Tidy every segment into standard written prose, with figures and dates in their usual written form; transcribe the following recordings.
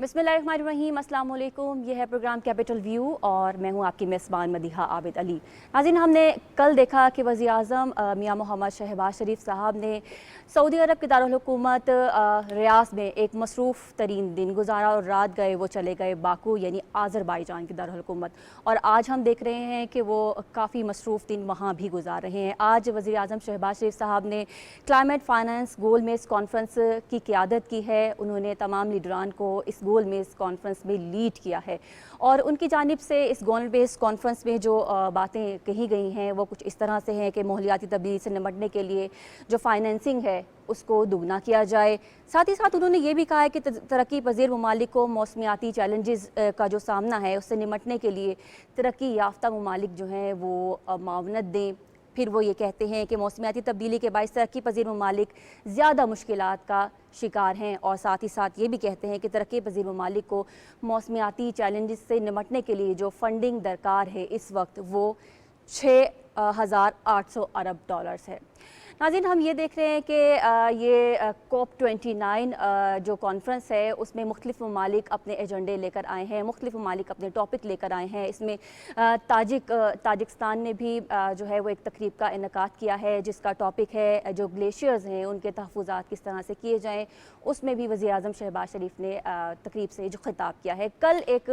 बिस्मिल्लाहिर्रहमानिर्रहीम, अस्सलाम वालेकुम। यह है प्रोग्राम कैपिटल व्यू और मैं हूं आपकी मेज़बान मदीहा आबिद अली। नाज़रीन, हमने कल देखा कि वज़ीर आज़म मियां मोहम्मद शहबाज शरीफ साहब ने सऊदी अरब के दारुल हुकूमत रियाद में एक मसरूफ़ तरीन दिन गुजारा और रात गए वो चले गए बाकू यानी आज़रबाईजान की दारुल हुकूमत। और आज हम देख रहे हैं कि वो काफ़ी मसरूफ़ दिन वहाँ भी गुजार रहे हैं। आज वज़ीर आज़म शहबाज शरीफ साहब ने क्लाइमेट फाइनेंस गोल मेज़ कॉन्फ्रेंस की क़ियादत की है। उन्होंने तमाम लीडरान को इस गोल मेज़ कॉन्फ्रेंस में लीड किया है और उनकी जानिब से इस गोल मेज़ कॉन्फ्रेंस में जो बातें कही गई हैं वो कुछ इस तरह से हैं कि माहौलियाती तब्दीली से निपटने के लिए जो फाइनेंसिंग है उसको दुगना किया जाए। साथ ही साथ उन्होंने ये भी कहा है कि तरक्की पजीर ममालिक को मौसमियाती चैलेंजेस का जो सामना है उससे निपटने के लिए तरक्की याफ्ता ममालिक जो हैं वो मावनत दें। फिर वो ये कहते हैं कि मौसमियाती तब्दीली के बायस तरक्की पजीर ममालिक ज़्यादा मुश्किलात का शिकार हैं और साथ ही साथ ये भी कहते हैं कि तरक्की पजीर ममालिक को मौसमियाती चैलेंजेस से निपटने के लिए जो फंडिंग दरकार है इस वक्त वो 6,800 अरब डॉलर्स है। नाज़रीन, हम ये देख रहे हैं कि ये COP29 जो कॉन्फ्रेंस है उसमें मुख्तलिफ ममालिक अपने एजेंडे लेकर आए हैं, मुख्तलिफ ममालिक अपने टॉपिक लेकर आए हैं। इसमें ताजिकिस्तान ने भी जो है वो एक तकरीब का इनेकाद किया है जिसका टॉपिक है जो ग्लेशियर्स हैं उनके तहफ़्फ़ुज़ात किस तरह से किए जाएँ। उसमें भी वज़ीर आज़म शहबाज शरीफ ने तकरीब से जो खिताब किया है। कल एक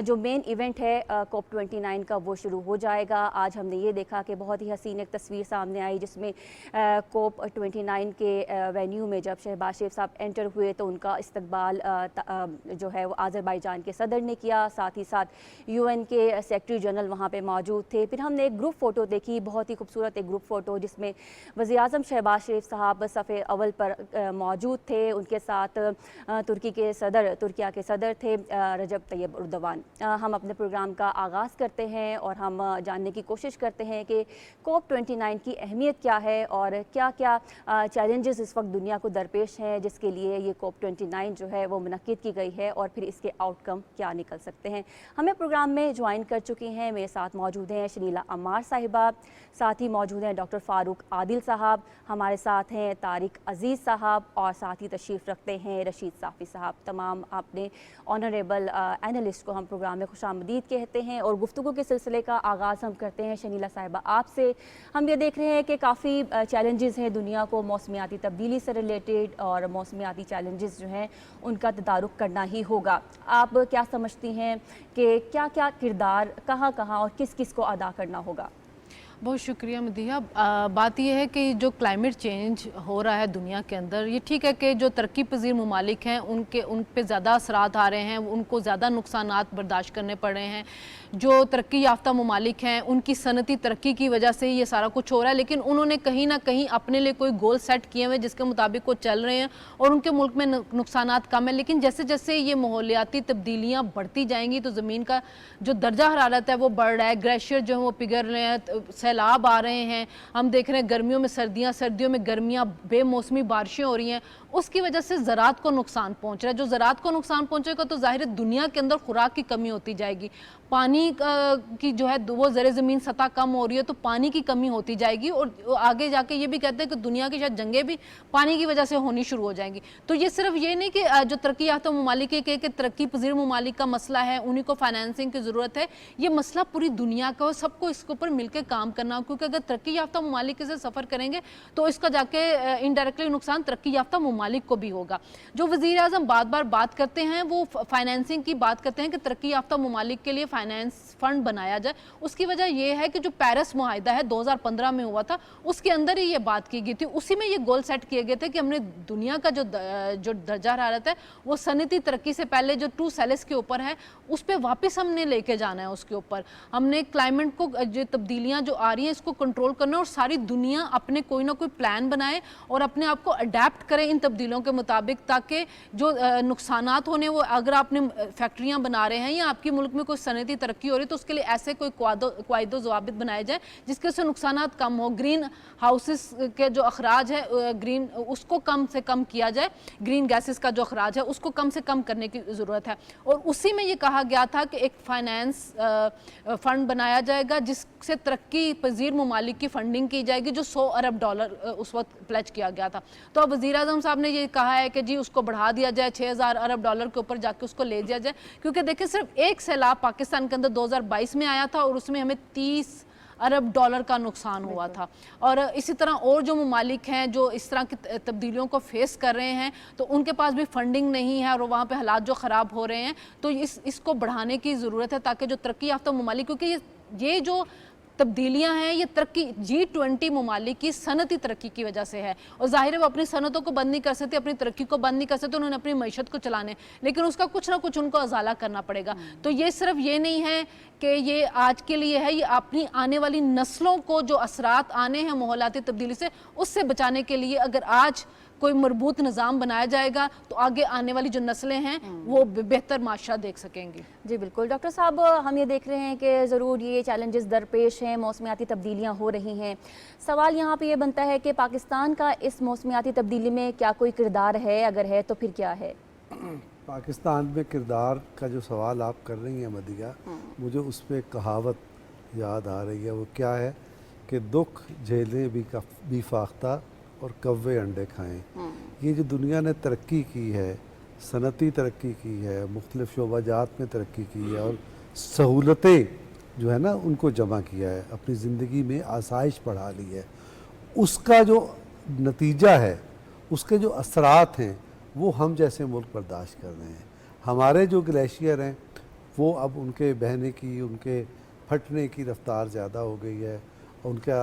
जो मेन इवेंट है COP29 का वो शुरू हो जाएगा। आज हमने ये देखा कि बहुत ही हसीन एक तस्वीर सामने आई जिसमें COP29 के वेन्यू में जब शहबाज शरीफ साहब एंटर हुए तो उनका इस्तकबाल जो है वो आज़रबाईजान के सदर ने किया। साथ ही साथ UN के सेक्रेटरी जनरल वहाँ पे मौजूद थे। फिर हमने एक ग्रुप फ़ोटो देखी, बहुत ही खूबसूरत एक ग्रुप फ़ोटो जिसमें वज़ीर आज़म शहबाज शरीफ साहब सफ़े अव्वल पर मौजूद थे। उनके साथ तुर्किया के सदर थे रजब तैयब एर्दोगान। हम अपने प्रोग्राम का आगाज़ करते हैं और हम जानने की कोशिश करते हैं कि COP29 की अहमियत क्या है और क्या क्या चैलेंजेस इस वक्त दुनिया को दरपेश हैं जिसके लिए ये COP29 जो है वो मुनक्किद की गई है और फिर इसके आउटकम क्या निकल सकते हैं। हमें प्रोग्राम में ज्वाइन कर चुकी हैं, मेरे साथ मौजूद हैं शनीला अम्मार साहिबा, साथ ही मौजूद हैं डॉक्टर फ़ारूक आदिल साहब, हमारे साथ हैं तारिक अजीज़ साहब और साथ ही तशरीफ़ रखते हैं रशीद साफ़ी साहब। तमाम अपने ऑनरेबल एनालिस्ट को हम प्रोग्राम में खुशामदीद कहते हैं और गुफ्तगू के सिलसिले का आगाज़ हम करते हैं शनीला साहिबा आपसे। हम ये देख रहे हैं कि काफ़ी चैलेंजेस हैं दुनिया को मौसमियाती तब्दीली से रिलेटेड और मौसमियाती चैलेंजेस जो हैं उनका तदारुक करना ही होगा। आप क्या समझती हैं कि क्या क्या किरदार कहाँ कहाँ और किस किस को अदा करना होगा? बहुत शुक्रिया मदीहा। बात यह है कि जो क्लाइमेट चेंज हो रहा है दुनिया के अंदर, ये ठीक है कि जो तरक्की पजीर ममालिक हैं उन पे ज़्यादा असरात आ रहे हैं, उनको ज़्यादा नुकसानात बर्दाश्त करने पड़ रहे हैं। जो तरक्की याफ्ता ममालिक हैं उनकी सनती तरक्की की वजह से ये सारा कुछ हो रहा है, लेकिन उन्होंने कहीं ना कहीं अपने लिए कोई गोल सेट किए हुए जिसके मुताबिक वो चल रहे हैं और उनके मुल्क में नुकसानात कम है। लेकिन जैसे जैसे ये माहौलियाती तब्दीलियाँ बढ़ती जाएंगी तो ज़मीन का जो दर्जा हरारत है वो बढ़ रहा है, ग्लेशियर जो है वो पिघल रहे हैं, सैलाब आ रहे हैं। हम देख रहे हैं गर्मियों में सर्दियाँ, सर्दियों में गर्मियाँ, बेमौसमी बारिशें हो रही हैं। उसकी वजह से ज़राअत को नुकसान पहुंच रहा है। जो ज़राअत को नुकसान पहुंचेगा तो ज़ाहिर है दुनिया के अंदर खुराक की कमी होती जाएगी, पानी की जो है वो ज़रे ज़मीन सतह कम हो रही है तो पानी की कमी होती जाएगी और आगे जाके ये भी कहते हैं कि दुनिया की शायद जंगें भी पानी की वजह से होनी शुरू हो जाएंगी। तो ये सिर्फ ये नहीं कि जो तरक्की याफ्ता ममालिक के तरक्की पजीर ममालिक का मसला है, उन्हीं को फाइनेंसिंग की ज़रूरत है, ये मसला पूरी दुनिया का और सबको इसके ऊपर मिलकर काम करना, क्योंकि अगर तरक्की याफ्ता ममालिक से सफ़र करेंगे तो इसका जाके इनडायरेक्टली नुकसान तरक्की याफ्ता ममालिक को भी होगा। जो वज़ीर आज़म बार बार बात करते हैं वो फाइनेंसिंग की बात करते हैं कि तरक्की याफ्ता ममालिक के लिए फाइनेंस फंड बनाया जाए। उसकी वजह यह है कि जो पेरिस मुआहिदा है 2015 में हुआ था उसके अंदर ही ये बात की गई थी, उसी में ये गोल सेट किए गए थे कि हमने दुनिया का जो दर्जा हरारत है वो सनती तरक्की से पहले जो 2 सेल्सियस के ऊपर है उस पर वापस हमने लेके जाना है। उसके ऊपर हमने क्लाइमेट को जो तब्दीलियाँ जो आ रही हैं इसको कंट्रोल करना है और सारी दुनिया अपने कोई ना कोई प्लान बनाए और अपने आप को अडेप्ट करे इन तब्दीलियों के मुताबिक, ताकि जो नुकसानात होने वो अगर आपने फैक्ट्रियाँ बना रहे हैं या आपके मुल्क में कोई सनती तरक्की हो रही तो उसके लिए ऐसे कोई क़वाइदो ज़वाबित बनाए जाए जिसके से नुकसानात कम हो। ग्रीन हाउसेस के जो अखराज है ग्रीन उसको कम से कम किया जाए, ग्रीन गैसेस का जो अखराज है उसको कम से कम करने की ज़रूरत है। और उसी में ये कहा गया था कि एक फाइनेंस फ़ंड बनाया जाएगा जिससे तरक्की पजीर ममालिक की फंडिंग की जाएगी जो $100 अरब उस वक्त प्लेज किया गया था। तो अब वज़ीर आज़म साहब ने ये कहा है कि जी उसको बढ़ा दिया जाए, $6000 अरब के ऊपर जाके उसको ले दिया जाए, क्योंकि देखिए सिर्फ एक सैलाब पाकिस्तान के अंदर 2022 में आया था और उसमें हमें $30 अरब का नुकसान हुआ था। और इसी तरह और जो ममालिक हैं जो इस तरह की तब्दीलियों को फेस कर रहे हैं तो उनके पास भी फंडिंग नहीं है और वहाँ पे हालात जो ख़राब हो रहे हैं, तो इसको बढ़ाने की ज़रूरत है ताकि जो तरक्की याफ्ता ममालिक, क्योंकि ये जो तब्दीलियां हैं ये तरक्की G20 ममालिक की सनती तरक्की की वजह से है। और जाहिर है वो अपनी सनतों को बंद नहीं कर सकते, अपनी तरक्की को बंद नहीं कर सकते, उन्होंने अपनी मईशत को चलाने, लेकिन उसका कुछ ना कुछ उनको अजाला करना पड़ेगा। तो ये सिर्फ ये नहीं है कि ये आज के लिए है, ये अपनी आने वाली नस्लों को जो असरात आने हैं माहौलाती तब्दीली से, उससे बचाने के लिए अगर आज कोई मरबूत निज़ाम बनाया जाएगा तो आगे आने वाली जो नस्लें हैं वो बेहतर माशरा देख सकेंगी। जी बिल्कुल डॉक्टर साहब, हम ये देख रहे हैं कि ज़रूर ये चैलेंजेस दरपेश हैं, मौसमियाती तब्दीलियाँ हो रही हैं। सवाल यहाँ पे ये बनता है कि पाकिस्तान का इस मौसमियाती तब्दीली में क्या कोई किरदार है, अगर है तो फिर क्या है? पाकिस्तान में किरदार का जो सवाल आप कर रही हैं मदिया, मुझे उस पर कहावत याद आ रही है। वो क्या है कि दुख झेलें भी फाख्ता और कव्वे अंडे खाएं। ये जो दुनिया ने तरक्की की है, सनती तरक्की की है, मुख्तलिफ शोबाजात में तरक्की की है और सहूलतें जो है ना उनको जमा किया है, अपनी ज़िंदगी में आसाइश बढ़ा ली है, उसका जो नतीजा है, उसके जो असरात हैं वो हम जैसे मुल्क बर्दाश्त कर रहे हैं। हमारे जो ग्लेशियर हैं वो अब उनके बहने की, उनके फटने की रफ्तार ज़्यादा हो गई है। उनका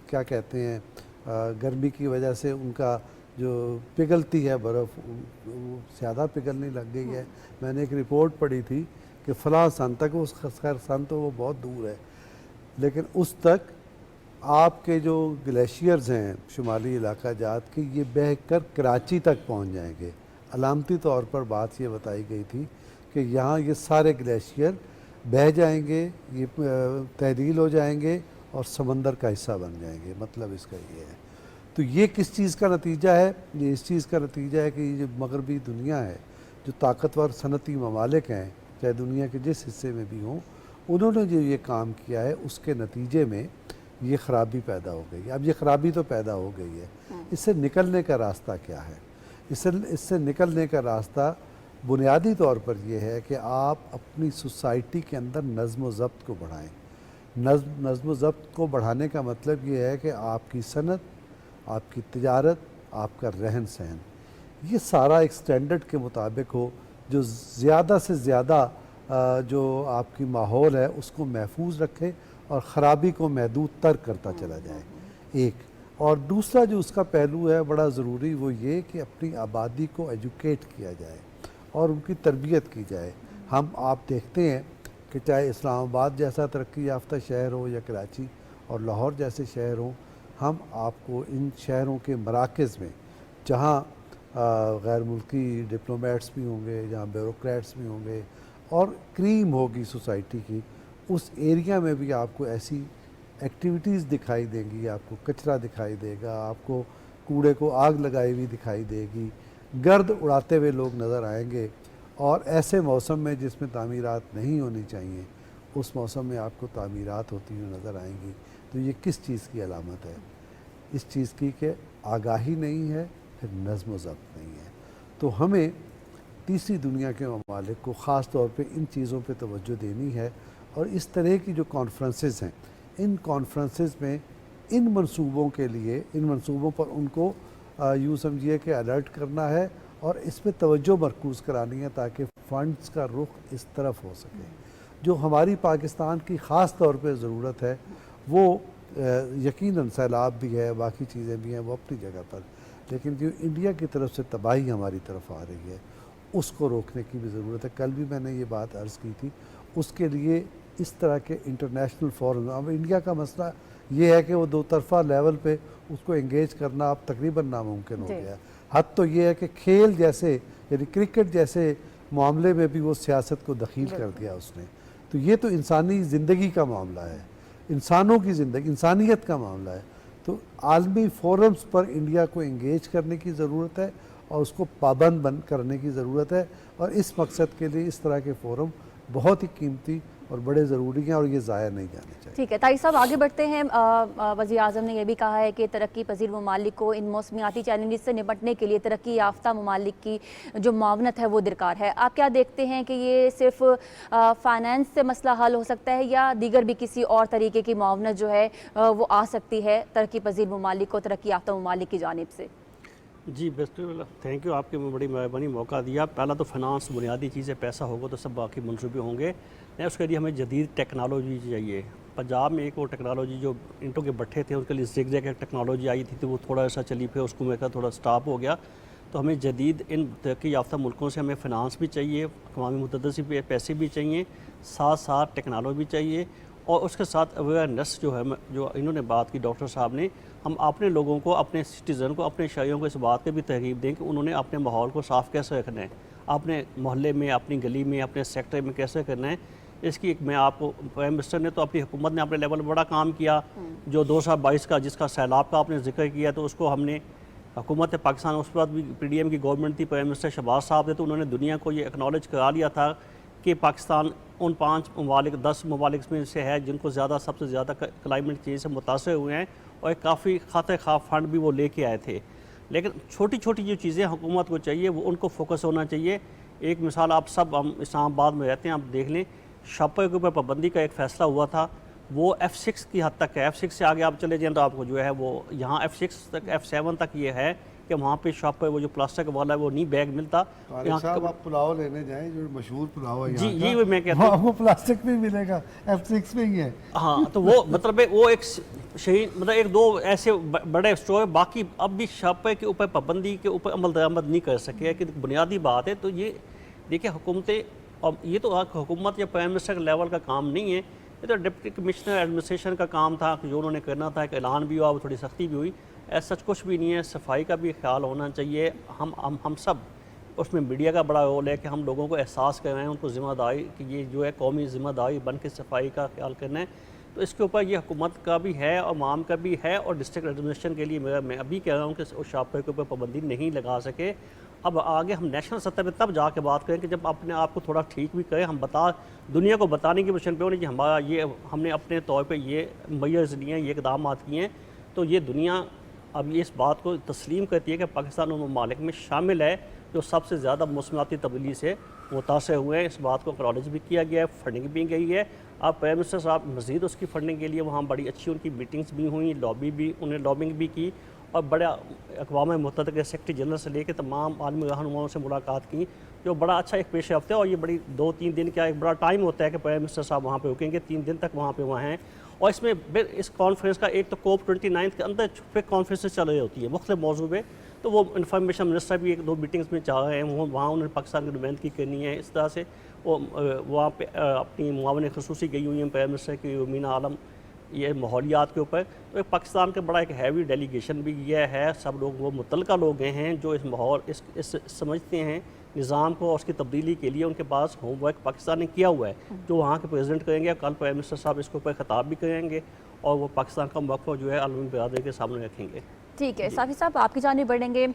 क्या कहते हैं, गर्मी की वजह से उनका जो पिघलती है बर्फ़ वो ज़्यादा पिघलने लग गई है। मैंने एक रिपोर्ट पढ़ी थी कि फ़लाँ सन तक, उस खैर सन तो वो बहुत दूर है, लेकिन उस तक आपके जो ग्लेशियर्स हैं शुमाली इलाका जात के, ये बह कर कराची तक पहुंच जाएंगे। अलामती तौर पर बात ये बताई गई थी कि यहाँ ये सारे ग्लेशियर बह जाएंगे, ये तहलील हो जाएंगे और समंदर का हिस्सा बन जाएंगे। मतलब इसका ये है। तो ये किस चीज़ का नतीजा है? ये इस चीज़ का नतीजा है कि ये जो मगरबी दुनिया है, जो ताकतवर सनती ममालिक हैं, चाहे दुनिया के जिस हिस्से में भी हों, उन्होंने जो ये काम किया है उसके नतीजे में ये ख़राबी पैदा हो गई। अब ये ख़राबी तो पैदा हो गई है, इससे निकलने का रास्ता क्या है? इससे निकलने का रास्ता बुनियादी तौर पर यह है कि आप अपनी सोसाइटी के अंदर नज़्म व ज़ब्त को बढ़ाएं। नज़्म व ज़ब्त को बढ़ाने का मतलब ये है कि आपकी सनत, आपकी तिजारत, आपका रहन सहन, ये सारा एक स्टैंडर्ड के मुताबिक हो, जो ज़्यादा से ज़्यादा जो आपकी माहौल है उसको महफूज रखे और ख़राबी को महदूद तर करता चला जाए, एक। और दूसरा जो उसका पहलू है बड़ा ज़रूरी, वो ये कि अपनी आबादी को एजुकेट किया जाए और उनकी तरबियत की जाए। आप देखते हैं कि चाहे इस्लामाबाद जैसा तरक्की याफ्ता शहर हो या कराची और लाहौर जैसे शहर हों, हम आपको इन शहरों के मराकज़ में, जहाँ गैर मुल्की डिप्लोमेट्स भी होंगे, जहाँ ब्यूरोक्रेट्स भी होंगे और क्रीम होगी सोसाइटी की, उस एरिया में भी आपको ऐसी एक्टिविटीज़ दिखाई देंगी, आपको कचरा दिखाई देगा, आपको कूड़े को आग लगाई हुई दिखाई देगी, गर्द उड़ाते हुए लोग नज़र आएंगे। और ऐसे मौसम में जिसमें तामीरात नहीं होनी चाहिए, उस मौसम में आपको तामीरात होती हुई नज़र आएंगी। तो ये किस चीज़ की अलामत है? इस चीज़ की कि आगाही नहीं है, फिर नज़्म व ज़ब्त नहीं है। तो हमें तीसरी दुनिया के ममालिक को ख़ास तौर पे इन चीज़ों पे तवज्जो देनी है और इस तरह की जो कॉन्फ्रेंसेस हैं, इन कॉन्फ्रेंसेस में इन मंसूबों के लिए, इन मंसूबों पर उनको यूँ समझिए कि अलर्ट करना है और इस पर तवज्जो मरकूज़ करानी है ताकि फ़ंड्स का रुख इस तरफ हो सके। जो हमारी पाकिस्तान की ख़ास तौर पे ज़रूरत है वो यकीनन सैलाब भी है, बाकी चीज़ें भी हैं, वो अपनी जगह पर, लेकिन जो इंडिया की तरफ से तबाही हमारी तरफ आ रही है उसको रोकने की भी ज़रूरत है। कल भी मैंने ये बात अर्ज़ की थी। उसके लिए इस तरह के इंटरनेशनल फोरम, अब इंडिया का मसला ये है कि वो दो तरफ़ा लेवल पे उसको एंगेज करना अब तकरीबन नामुमकिन हो गया। हद तो ये है कि खेल जैसे, यानी क्रिकेट जैसे मामले में भी वो सियासत को दखील कर दिया उसने। तो ये तो इंसानी ज़िंदगी का मामला है, इंसानों की ज़िंदगी, इंसानियत का मामला है। तो आलमी फोरम्स पर इंडिया को एंगेज करने की ज़रूरत है और उसको पाबंद करने की ज़रूरत है। और इस मकसद के लिए इस तरह के फ़ोरम बहुत ही कीमती और बड़े ज़रूरी हैं और ये ज़ाया नहीं जाने चाहिए। ठीक है तारिक साहब, आगे बढ़ते हैं। वज़ीर आज़म ने यह भी कहा है कि तरक्की पजीर ममालिक को इन मौसमियाती चैलेंजेस से निपटने के लिए तरक्की याफ्ता ममालिक की जो मावनत है वो दरकार है। आप क्या देखते हैं कि ये सिर्फ फाइनेंस से मसला हल हो सकता है या दीगर भी किसी और तरीके की मावनत जो है वो आ सकती है तरक्की पजीर ममालिक को तरक्की याफ्ता ममालिक की जानिब से? जी बिल्कुल, थैंक यू, आपकी बड़ी मेहरबानी, मौका दिया। पहला तो फाइनेंस बुनियादी चीज़ है, पैसा होगा तो सब बाकी मनसूबे होंगे। उसके लिए हमें जदीद टेक्नोलॉजी चाहिए। पंजाब में एक वो टेक्नोलॉजी जो ईंटों के भट्ठे थे उनके लिए ज़िग-ज़ैग एक टेक्नोलॉजी आई थी, तो वो थोड़ा सा चली, फिर उसको मेरा थोड़ा स्टॉप हो गया। तो हमें जदीद इन तरक्की याफ्ता मुल्कों से हमें फ़ाइनेंस भी चाहिए, अक़वामी मुत्तहिदा से पैसे भी चाहिए, साथ साथ टेक्नोलॉजी भी चाहिए और उसके साथ अवेयरनेस जो है, जो इन्होंने बात की डॉक्टर साहब ने, हम अपने लोगों को, अपने सिटीज़न को, अपने शहरियों को इस बात की भी तरगीब दें कि उन्होंने अपने माहौल को साफ़ कैसे रखना है, अपने मोहल्ले में, अपनी गली में, अपने सेक्टर में कैसे करना है। इसकी एक मैं आपको, प्राइम मिनिस्टर ने तो अपनी हुकूमत ने अपने लेवल पर बड़ा काम किया। जो 2022 का जिसका सैलाब का आपने जिक्र किया, तो उसको हमने हुकूमत पाकिस्तान, उस वक्त भी PDM की गवर्नमेंट थी, प्राइम मिनिस्टर शहबाज साहब थे, तो उन्होंने दुनिया को ये एक्नॉलेज करा लिया था कि पाकिस्तान उन 5 ममालिक 10 ममालिक में से है जिनको सबसे ज़्यादा क्लाइमेट चेंज से मुतासर हुए हैं और एक काफ़ी खातिर खा फंड भी वो लेके आए थे। लेकिन छोटी छोटी जो चीज़ें हुकूमत को चाहिए वो उनको फोकस होना चाहिए। एक मिसाल, आप सब, हम इस्लामाबाद में रहते हैं, आप देख लें, शॉपर के ऊपर पाबंदी का एक फ़ैसला हुआ था, वो F6 की हद तक है। F6 से आगे आप चले जाएँ तो आपको जो है वो यहाँ F6 तक, F7 तक ये है कि वहाँ पे शॉप पर वो जो प्लास्टिक वाला है वो नहीं बैग मिलता। यहाँ साहब आप पुलाव लेने जाएं, जो मशहूर पुलाव है जी, यहाँ यही मैं कहता हूँ, वो प्लास्टिक में मिलेगा, F6 में ही है। हाँ, तो वो मतलब वो एक शहीद, मतलब एक दो ऐसे बड़े स्टोर, बाकी अब भी शॉपर के ऊपर पाबंदी के ऊपर अमल दरामद नहीं कर सके, कि बुनियादी बात है। तो ये देखिए हुकूमतें, अब ये तो हुकूमत या प्राइम मिनिस्टर के लेवल का काम नहीं है, ये तो डिप्टी कमिश्नर एडमिनिस्ट्रेशन का काम था कि जो उन्होंने करना था, एक ऐलान भी हुआ, थोड़ी सख्ती भी हुई, ऐसा सच कुछ भी नहीं है। सफाई का भी ख्याल होना चाहिए। हम सब, उसमें मीडिया का बड़ा रोल है कि हम लोगों को एहसास कर रहे हैं, उनको ज़िम्मेदारी कि ये जो है कौमी ज़िम्मेदारी बन के सफाई का ख्याल करना है। तो इसके ऊपर ये हुकूमत का भी है और माम का भी है, और डिस्ट्रिक्ट एडमिनिस्ट्रेशन के लिए मैं अभी कह रहा हूँ कि उस शॉपर के ऊपर पाबंदी नहीं लगा सके। अब आगे हम नेशनल सतह पे तब जाके बात करें कि जब अपने आप को थोड़ा ठीक भी करें, हम दुनिया को बताने की मिशन पे होने कि हमारा ये, हमने अपने तौर पे ये मेजर्स लिए हैं, ये इक़दाम किए हैं, तो ये दुनिया अब ये इस बात को तस्लीम करती है कि पाकिस्तान उन ममालिक में शामिल है जो सबसे ज़्यादा मौसमियाती तब्दीली से मुतासर हुए हैं। इस बात को एक्नॉलेज भी किया गया है, फंडिंग भी गई है। अब प्राइम मिनिस्टर साहब मज़ीद उसकी फंडिंग के लिए वहाँ बड़ी अच्छी उनकी मीटिंग्स भी हुई, उन्हें लॉबिंग भी की, और बड़े अक़वाम मुत्तहिदा के सेक्रेटरी जनरल से लेकर तमाम आलमी रहनुमाओं से मुलाकात की, जो बड़ा अच्छा एक पेश रफ्त है। और ये बड़ी 2-3 दिन का एक बड़ा टाइम होता है कि प्राइम मिनिस्टर साहब वहाँ पे रुकेंगे, 3 दिन तक वहाँ हैं। और इसमें इस कॉन्फ्रेंस का एक तो COP29 के अंदर फिर कॉन्फ्रेंसेस चल रही होती है मुख्तलिफ मौजू पे, तो वो इंफॉर्मेशन मिनिस्टर भी 1-2 मीटिंग्स में चाह रहे हैं, वहाँ उन्होंने पाकिस्तान की नुमाइंदगी करनी है। इस तरह से वो वहाँ पे अपनी मुआवन खसूसी गई हुई हैं प्राइम मिनिस्टर की मीना आलम, ये माहौलियात के ऊपर। तो पाकिस्तान का बड़ा एक हैवी डेलीगेशन भी ये है, सब लोग वो मुतलका लोग गए हैं जो इस माहौल इस समझते हैं निज़ाम को और उसकी तब्दीली के लिए उनके पास होमवर्क पाकिस्तान ने किया हुआ है, जो वहाँ के प्रेसिडेंट करेंगे। कल प्राइम मिनिस्टर साहब इसके ऊपर खिताब भी करेंगे और वो पाकिस्तान का मौक़िफ़ जो है आलमी बिरादरी के सामने रखेंगे। ठीक है साफी साहब, आपकी जानिब बढ़ेंगे।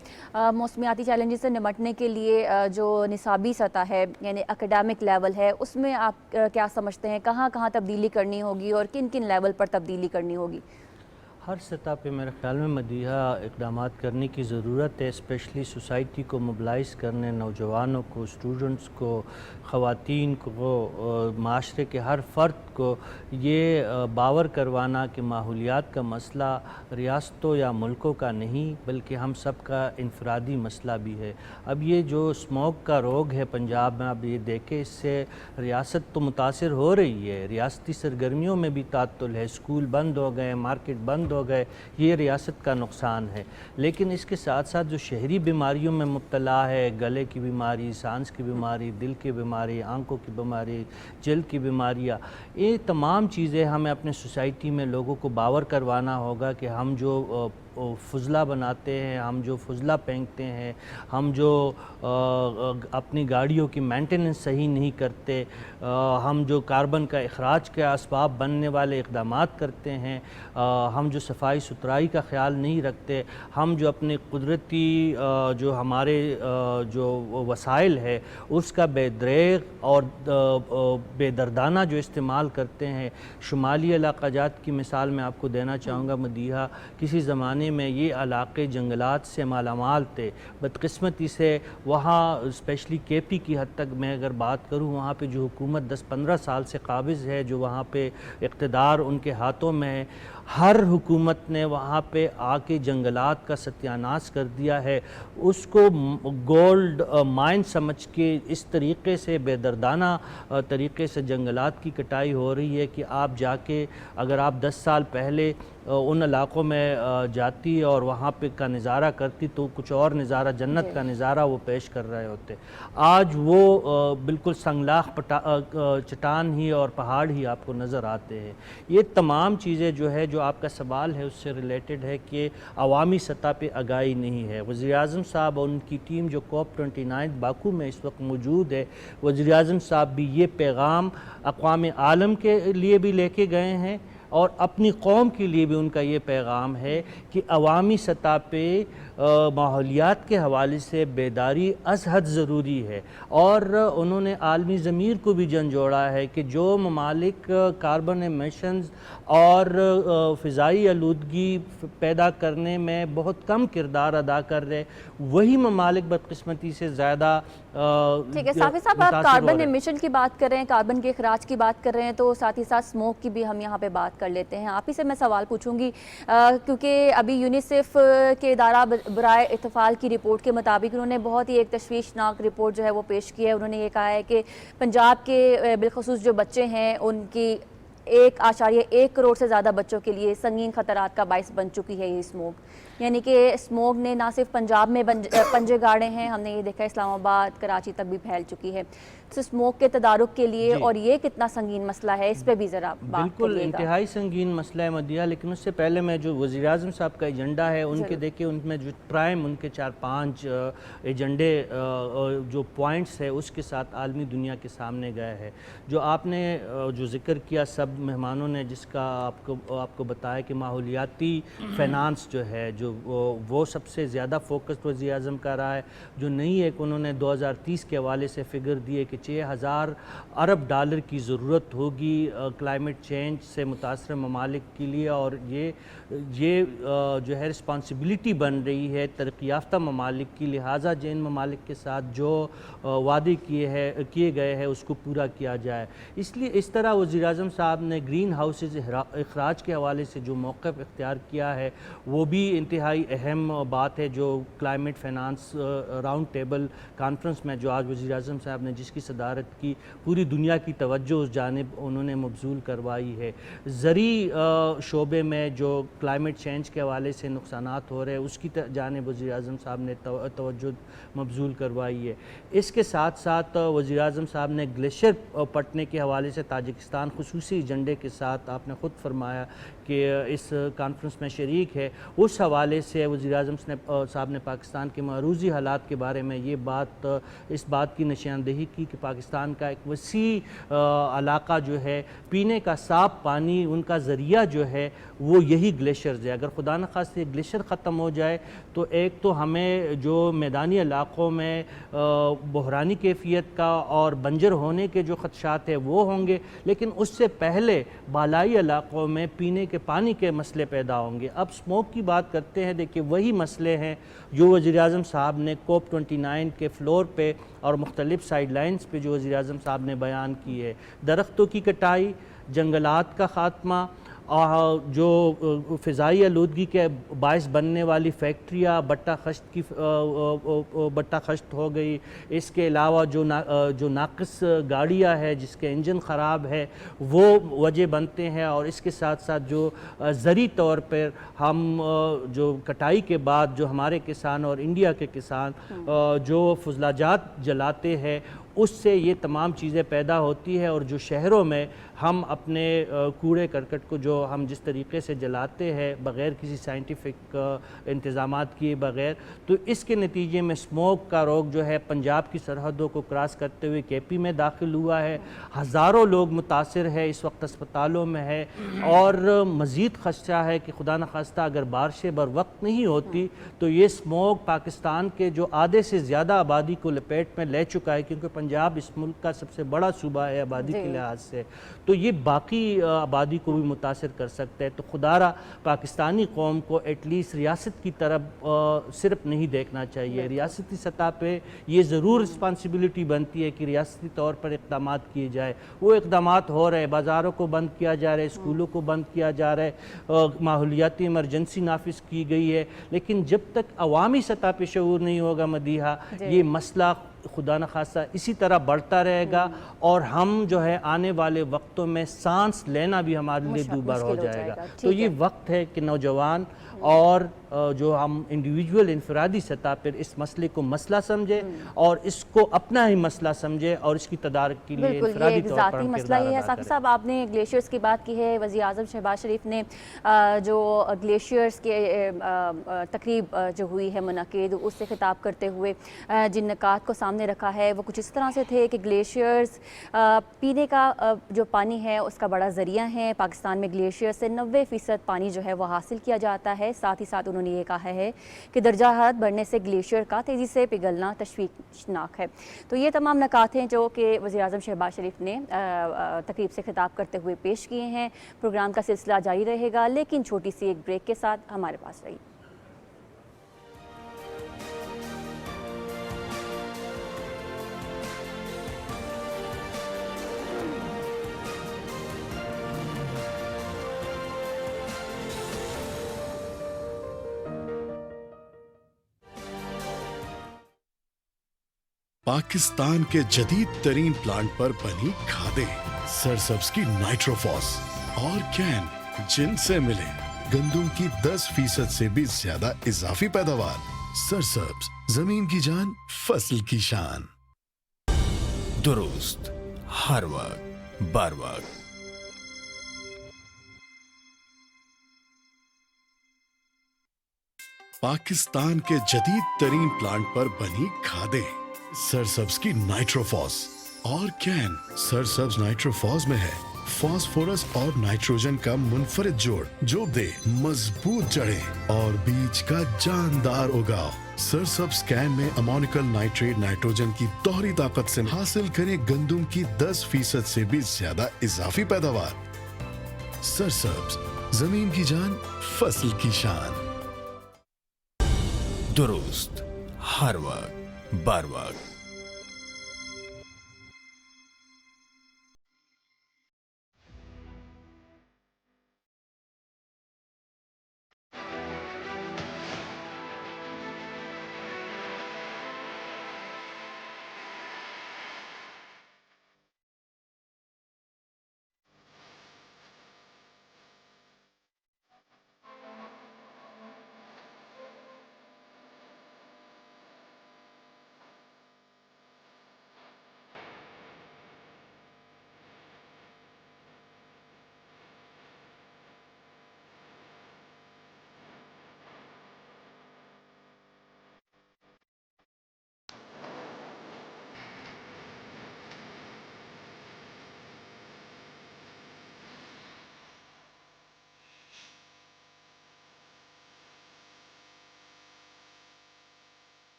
मौसमियाती चैलेंजेस से निपटने के लिए जो निसाबी सतह है यानी एकेडमिक लेवल है, उसमें आप क्या समझते हैं, कहाँ कहाँ तब्दीली करनी होगी और किन किन लेवल पर तब्दीली करनी होगी? हर सतह पे मेरे ख़्याल में मदीहा इक़दाम करने की ज़रूरत है, स्पेशली सोसाइटी को मोबिलाइज़ करने, नौजवानों को, स्टूडेंट्स को, ख़वातीन को, माशरे के हर फ़र्द को ये बावर करवाना कि माहौलियात का मसला रियासतों या मुल्कों का नहीं बल्कि हम सब का इनफरादी मसला भी है। अब ये जो स्मोक का रोग है पंजाब में, अब ये देखें, इससे रियासत तो मुतासर हो रही है, रियासती सरगर्मियों में भी तातुल है, स्कूल बंद हो गए, मार्केट बंद हो गए, ये रियासत का नुकसान है। लेकिन इसके साथ साथ जो शहरी बीमारियों में मुब्तला है, गले की बीमारी, सांस की बीमारी, दिल की बीमारी, आंखों की बीमारी, जल्द की बीमारियाँ, ये तमाम चीज़ें हमें अपने सोसाइटी में लोगों को बावर करवाना होगा कि हम जो फुजला बनाते हैं, हम जो फुजला फेंकते हैं, हम जो अपनी गाड़ियों की मेंटेनेंस सही नहीं करते, हम जो कार्बन का अखराज के असबाब बनने वाले इक़दामात करते हैं, हम जो सफाई सुथराई का ख्याल नहीं रखते, हम जो अपने कुदरती जो हमारे जो वसाइल है उसका बेदरेग और बेदर्दाना जो इस्तेमाल करते हैं। शुमाली इलाक़ाजात की मिसाल मैं आपको देना चाहूँगा मदीहा, किसी ज़माने में ये इलाक़े जंगलात से मालामाल थे, बदकिस्मती से वहाँ स्पेशली केपी की हद तक मैं अगर बात करूँ, वहाँ पे जो हुकूमत 10-15 साल से काबिज़ है, जो वहाँ पे इक़्तिदार उनके हाथों में है, हर हुकूमत ने वहाँ पे आके जंगलात का सत्यानाश कर दिया है। उसको गोल्ड माइन समझ के इस तरीक़े से बेदर्दाना तरीक़े से जंगलात की कटाई हो रही है कि आप जाके अगर आप 10 साल पहले उन इलाक़ों में जाती और वहाँ पे का नज़ारा करती तो कुछ और नज़ारा, जन्नत का नज़ारा वो पेश कर रहे होते। आज वो बिल्कुल संगलाख चट्टान ही और पहाड़ ही आपको नज़र आते हैं। ये तमाम चीज़ें जो है, जो आपका सवाल है उससे रिलेटेड है कि अवामी सतह पे आगाही नहीं है। वज़ीर-ए-आज़म साहब और उनकी टीम जो COP29 बाकू में इस वक्त मौजूद है, वज़ीर-ए-आज़म साहब भी ये पैगाम अक़वाम आलम के लिए भी लेके गए हैं और अपनी कौम के लिए भी उनका ये पैगाम है कि अवामी सतह पे माहौलियात के हवाले से बेदारी अज़ हद ज़रूरी है। और उन्होंने आलमी ज़मीर को भी झंझोड़ा है कि जो ममालिक कार्बन एमिशंस और फ़िज़ाई आलूदगी पैदा करने में बहुत कम किरदार अदा कर रहे, वही ममालिक बदकिस्मती से ज़्यादा ठीक है। साफ़ी साहब, आप कार्बन एमिशन की बात कर रहे हैं, कार्बन के अखराज की बात कर रहे हैं, तो साथ ही साथ स्मोक की भी हम यहाँ पे बात कर लेते हैं। आप ही से मैं सवाल पूछूंगी क्योंकि अभी यूनिसेफ के इदारा बराए इत्तफ़ाल की रिपोर्ट के मुताबिक उन्होंने बहुत ही एक तशवीशनाक रिपोर्ट जो है वो पेश की है। उन्होंने ये कहा है कि पंजाब के बिलखुसूस जो बच्चे हैं उनकी 1.1 करोड़ से ज़्यादा बच्चों के लिए संगीन ख़तरात का बाइस बन चुकी है ये स्मोक। यानी कि स्मोक ने ना सिर्फ पंजाब में पंजे गाड़े हैं, हमने ये देखा इस्लामाबाद कराची तक भी फैल चुकी है। तो स्मोक के तदारुक के लिए और ये कितना संगीन मसला है, इस पे भी ज़रा बात बिल्कुल इंतहाई संगीन मसला है मदिया। लेकिन उससे पहले मैं जो वज़ीर-ए-आज़म साहब का एजेंडा है उनके देखिए, उनमें जो प्राइम उनके 4-5 एजेंडे जो पॉइंट्स है उसके साथ आलमी दुनिया के सामने गए हैं। जो आपने जो जिक्र किया सब मेहमानों ने, जिसका आपको बताया कि माहौलियाती फाइनेंस जो है, जो वो सबसे ज़्यादा फोकस वज़ीर-ए-आज़म का रहा है। जो नई एक उन्होंने 2030 के हवाले से फ़िगर दिए कि 6,000 अरब डॉलर की ज़रूरत होगी क्लाइमेट चेंज से मुतासर ममालिक के लिए, और ये जो है रिस्पॉन्सिबिलिटी बन रही है तरक्की याफ्ता ममालिक की। लिहाजा जिन ममालिक के साथ जो वादे किए गए हैं उसको पूरा किया जाए। इसलिए इस तरह वज़ीर-ए-आज़म साहब ने ग्रीन हाउसेज अखराज के हवाले से जो मौक़िफ़ इख्तियार किया है वो भी इंतहाई अहम बात है। जो climate finance round table conference में जो आज वज़ीर-ए-आज़म साहब ने जिसकी सदारत की, पूरी दुनिया की तवज्जो उस जानिब उन्होंने मबजूल करवाई है। ज़री शोबे में जो क्लाइमेट चेंज के हवाले से नुकसानात हो रहे हैं उसकी जानिब वज़ीर-ए-आज़म साहब ने तवज्जो मबजूल करवाई है। इसके साथ साथ वज़ीर-ए-आज़म साहब ने ग्लेशियर पटने के हवाले से ताजिकिस्तान खुसूसी एजेंडे के साथ, आपने ख़ुद फरमाया कि इस कॉन्फ्रेंस में शरीक है, उस हवाले से वज़ीर-ए-आज़म साहब ने पाकिस्तान के मरूज़ी हालात के बारे में इस बात की निशानदेही की कि पाकिस्तान का एक वसी इलाका जो है पीने का साफ़ पानी, उनका ज़रिया जो है वो यही ग्लेशियर्स है। अगर खुदा न खास्ते ये ग्लेशियर ख़त्म हो जाए तो एक तो हमें जो मैदानी इलाक़ों में बहरानी कैफियत का और बंजर होने के जो ख़दशात है वो होंगे, लेकिन उससे पहले बालाई इलाक़ों में पीने के पानी के मसले पैदा होंगे। अब स्मोक की बात करते हैं, देखिए वही मसले हैं जो वज़ीर-ए-आज़म साहब ने COP29 के फ्लोर पे और मुख्तलिफ साइडलाइंस पे जो वज़ीर-ए-आज़म साहब ने बयान की है। दरख्तों की कटाई, जंगलात का ख़ात्मा, और जो फ़िज़ाई आलूदगी के बायस बनने वाली फैक्ट्रियाँ बट्टा खश्त हो गई। इसके अलावा जो नाक़िस गाड़ियाँ है जिसके इंजन ख़राब है वो वजह बनते हैं। और इसके साथ साथ जो ज़री तौर पर हम जो कटाई के बाद जो हमारे किसान और इंडिया के किसान जो फजलाजात जलाते हैं उससे ये तमाम चीज़ें पैदा होती है। और जो शहरों में हम अपने कूड़े करकट को जो हम जिस तरीके से जलाते हैं बग़ैर किसी साइंटिफिक इंतज़ामात किए बग़ैर, तो इसके नतीजे में स्मोक का रोग जो है पंजाब की सरहदों को क्रॉस करते हुए केपी में दाखिल हुआ है। हज़ारों लोग मुतासिर है, इस वक्त अस्पतालों में है। और मज़ीद खदशा है कि खुदा न खास्ता अगर बारिशें बर वक्त नहीं होती तो ये स्मोक पाकिस्तान के जो आधे से ज़्यादा आबादी को लपेट में ले चुका है, क्योंकि पंजाब इस मुल्क का सबसे बड़ा सूबा है आबादी के लिहाज से, तो ये बाकी आबादी को भी मुतासिर कर सकता है। तो खुदारा पाकिस्तानी कौम को एटलीस्ट रियासत की तरफ सिर्फ नहीं देखना चाहिए, रियासती सतह पे ये ज़रूर रिस्पॉन्सिबिलिटी बनती है कि रियासती तौर पर इक़दाम किए जाए। वो इक़दाम हो रहे हैं, बाज़ारों को बंद किया जा रहा है, स्कूलों को बंद किया जा रहा है, माहौलियाती इमरजेंसी नाफिज की गई है, लेकिन जब तक अवामी सतह पर शऊर नहीं होगा मदीहा, ये मसला खुदा न खासा इसी तरह बढ़ता रहेगा और हम जो है आने वाले वक्तों में सांस लेना भी हमारे लिए दूभर हो जाएगा। तो ये वक्त है कि नौजवान और जो हम इंडिविजुअल इनफरादी सतह पर इस मसले को मसला समझे और इसको अपना ही मसला समझे और इसकी तदारक के लिए इनफरादी तौर पर हम मसला ही है। साकिब साहब, आपने ग्लेशियर्स की बात की है, वज़ीर आज़म शहबाज शरीफ ने जो ग्लेशियर्स के तकरीब जो हुई है मुनक़िद, उससे खिताब करते हुए जिन निकात को सामने रखा है वो कुछ इस तरह से थे कि ग्लेशियर्स पीने का जो पानी है उसका बड़ा ज़रिया है। पाकिस्तान में ग्लेशियर से 90% पानी जो है वो हासिल किया जाता है। साथ ही साथ उन्होंने ये कहा है कि दर्जा हरारत बढ़ने से ग्लेशियर का तेज़ी से पिघलना तशवीशनाक है। तो ये तमाम नकात हैं जो कि वज़ीर आज़म शहबाज शरीफ ने तकरीब से खिताब करते हुए पेश किए हैं। प्रोग्राम का सिलसिला जारी रहेगा, लेकिन छोटी सी एक ब्रेक के साथ हमारे पास रही। पाकिस्तान के जदीद तरीन प्लांट पर बनी खादें, सरसब्ज की नाइट्रोफॉस और कैन, जिनसे मिले गंदम की 10% से भी ज्यादा इजाफी पैदावार। सरसब्ज, जमीन की जान, फसल की शान। दुरुस्त, हर वक्त, बर वक्त। पाकिस्तान के जदीद तरीन प्लांट पर बनी खादें, सरसब्ज की नाइट्रोफॉस और कैन। सरसब्ज नाइट्रोफॉस में है फास्फोरस और नाइट्रोजन का मुनफरिद जोड़ जो दे मजबूत जड़ें और बीज का जानदार उगाव। सरसब्ज कैन में अमोनिकल नाइट्रेट नाइट्रोजन की दोहरी ताकत से हासिल करें गंदम की 10% से भी ज्यादा इजाफी पैदावार। सरसब्ज, जमीन की जान, फसल की शान। दुरुस्त, हर वक्त, बर वक्त।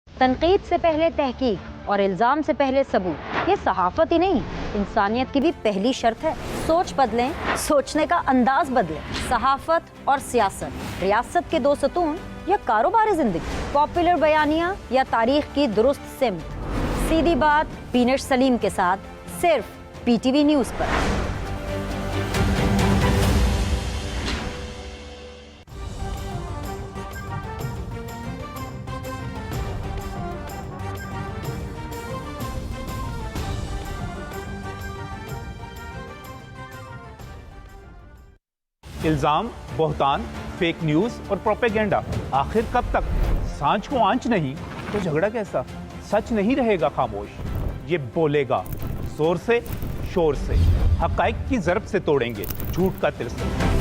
तनकीद से पहले तहकीक और इल्ज़ाम से पहले सबूत, ये सहाफ़त ही नहीं इंसानियत की भी पहली शर्त है। सोच बदलें, सोचने का अंदाज बदलें। सहाफ़त और सियासत, रियासत के दो सतून या कारोबारी ज़िंदगी, पॉपुलर बयानिया या तारीख की दुरुस्त सिमत। सीधी बात पीनट सलीम के साथ सिर्फ PTV न्यूज़ पर। इल्जाम, बहतान, फेक न्यूज और प्रोपेगेंडा, आखिर कब तक? सांझ को आंच नहीं तो झगड़ा कैसा? सच नहीं रहेगा खामोश, ये बोलेगा जोर से, शोर से, हकाइक की ज़रब से तोड़ेंगे झूठ का तिलस्म।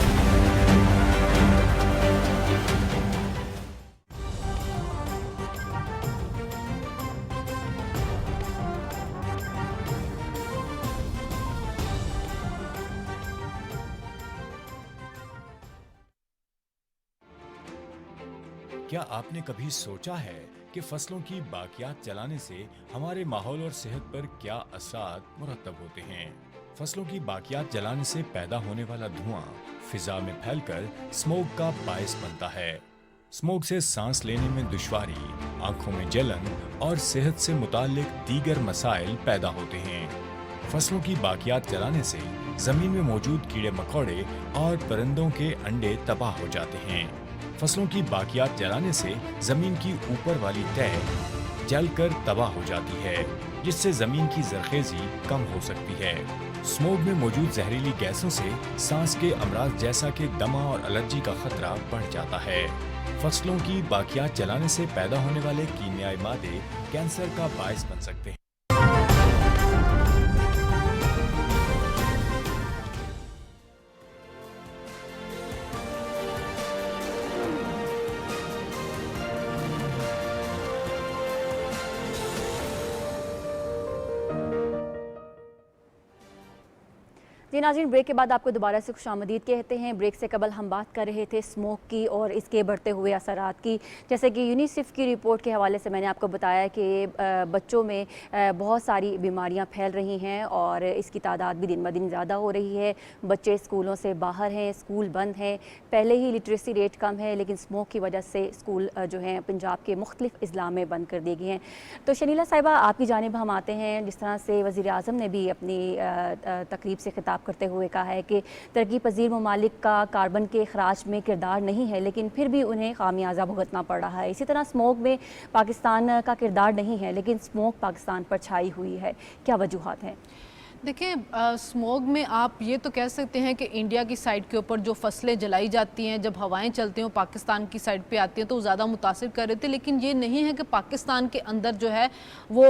क्या आपने कभी सोचा है कि फसलों की बाकियात जलाने से हमारे माहौल और सेहत पर क्या असरात मुरतब होते हैं? फसलों की बाकियात जलाने से पैदा होने वाला धुआं फिजा में फैलकर स्मोक का बायस बनता है। स्मोक से सांस लेने में दुश्वारी, आंखों में जलन और सेहत से मुताल्लिक दीगर मसाइल पैदा होते हैं। फसलों की बाकियात जलाने से जमीन में मौजूद कीड़े मकोड़े और परिंदों के अंडे तबाह हो जाते हैं। फसलों की बाकियात जलाने से जमीन की ऊपर वाली तह जलकर तबाह हो जाती है, जिससे जमीन की जरखेजी कम हो सकती है। स्मोक में मौजूद जहरीली गैसों से सांस के अमराज जैसा कि दमा और एलर्जी का खतरा बढ़ जाता है। फसलों की बाकियात जलाने से पैदा होने वाले कीमियाई मादे कैंसर का बायस बन सकते हैं। जी नाज़रीन, ब्रेक के बाद आपको दोबारा से खुशामदीद कहते हैं। ब्रेक से कबल हम बात कर रहे थे स्मोक की और इसके बढ़ते हुए असरात की। जैसे कि यूनिसेफ की रिपोर्ट के हवाले से मैंने आपको बताया कि बच्चों में बहुत सारी बीमारियां फैल रही हैं और इसकी तादाद भी दिन ब दिन ज़्यादा हो रही है। बच्चे स्कूलों से बाहर हैं, स्कूल बंद हैं। पहले ही लिटरेसी रेट कम है, लेकिन स्मोक की वजह से स्कूल जो हैं पंजाब के मुख्तलिफ अजला में बंद कर दिए गए हैं। तो शनीला साहिबा, आपकी जानिब हम आते हैं। जिस तरह से वज़ीर आज़म ने भी अपनी तकरीब से खिताब करते हुए कहा है कि तरक्की पजीर ममालिक का कार्बन के अखराज में किरदार नहीं है, लेकिन फिर भी उन्हें खामियाजा भुगतना पड़ रहा है। इसी तरह स्मोक में पाकिस्तान का किरदार नहीं है, लेकिन स्मोक पाकिस्तान पर छाई हुई है। क्या वजूहात हैं? देखिए, स्मोग में आप ये तो कह सकते हैं कि इंडिया की साइड के ऊपर जो फसलें जलाई जाती हैं, जब हवाएं चलती हैं पाकिस्तान की साइड पे आती हैं तो ज़्यादा मुतासिर कर रहे थे। लेकिन ये नहीं है कि पाकिस्तान के अंदर जो है वो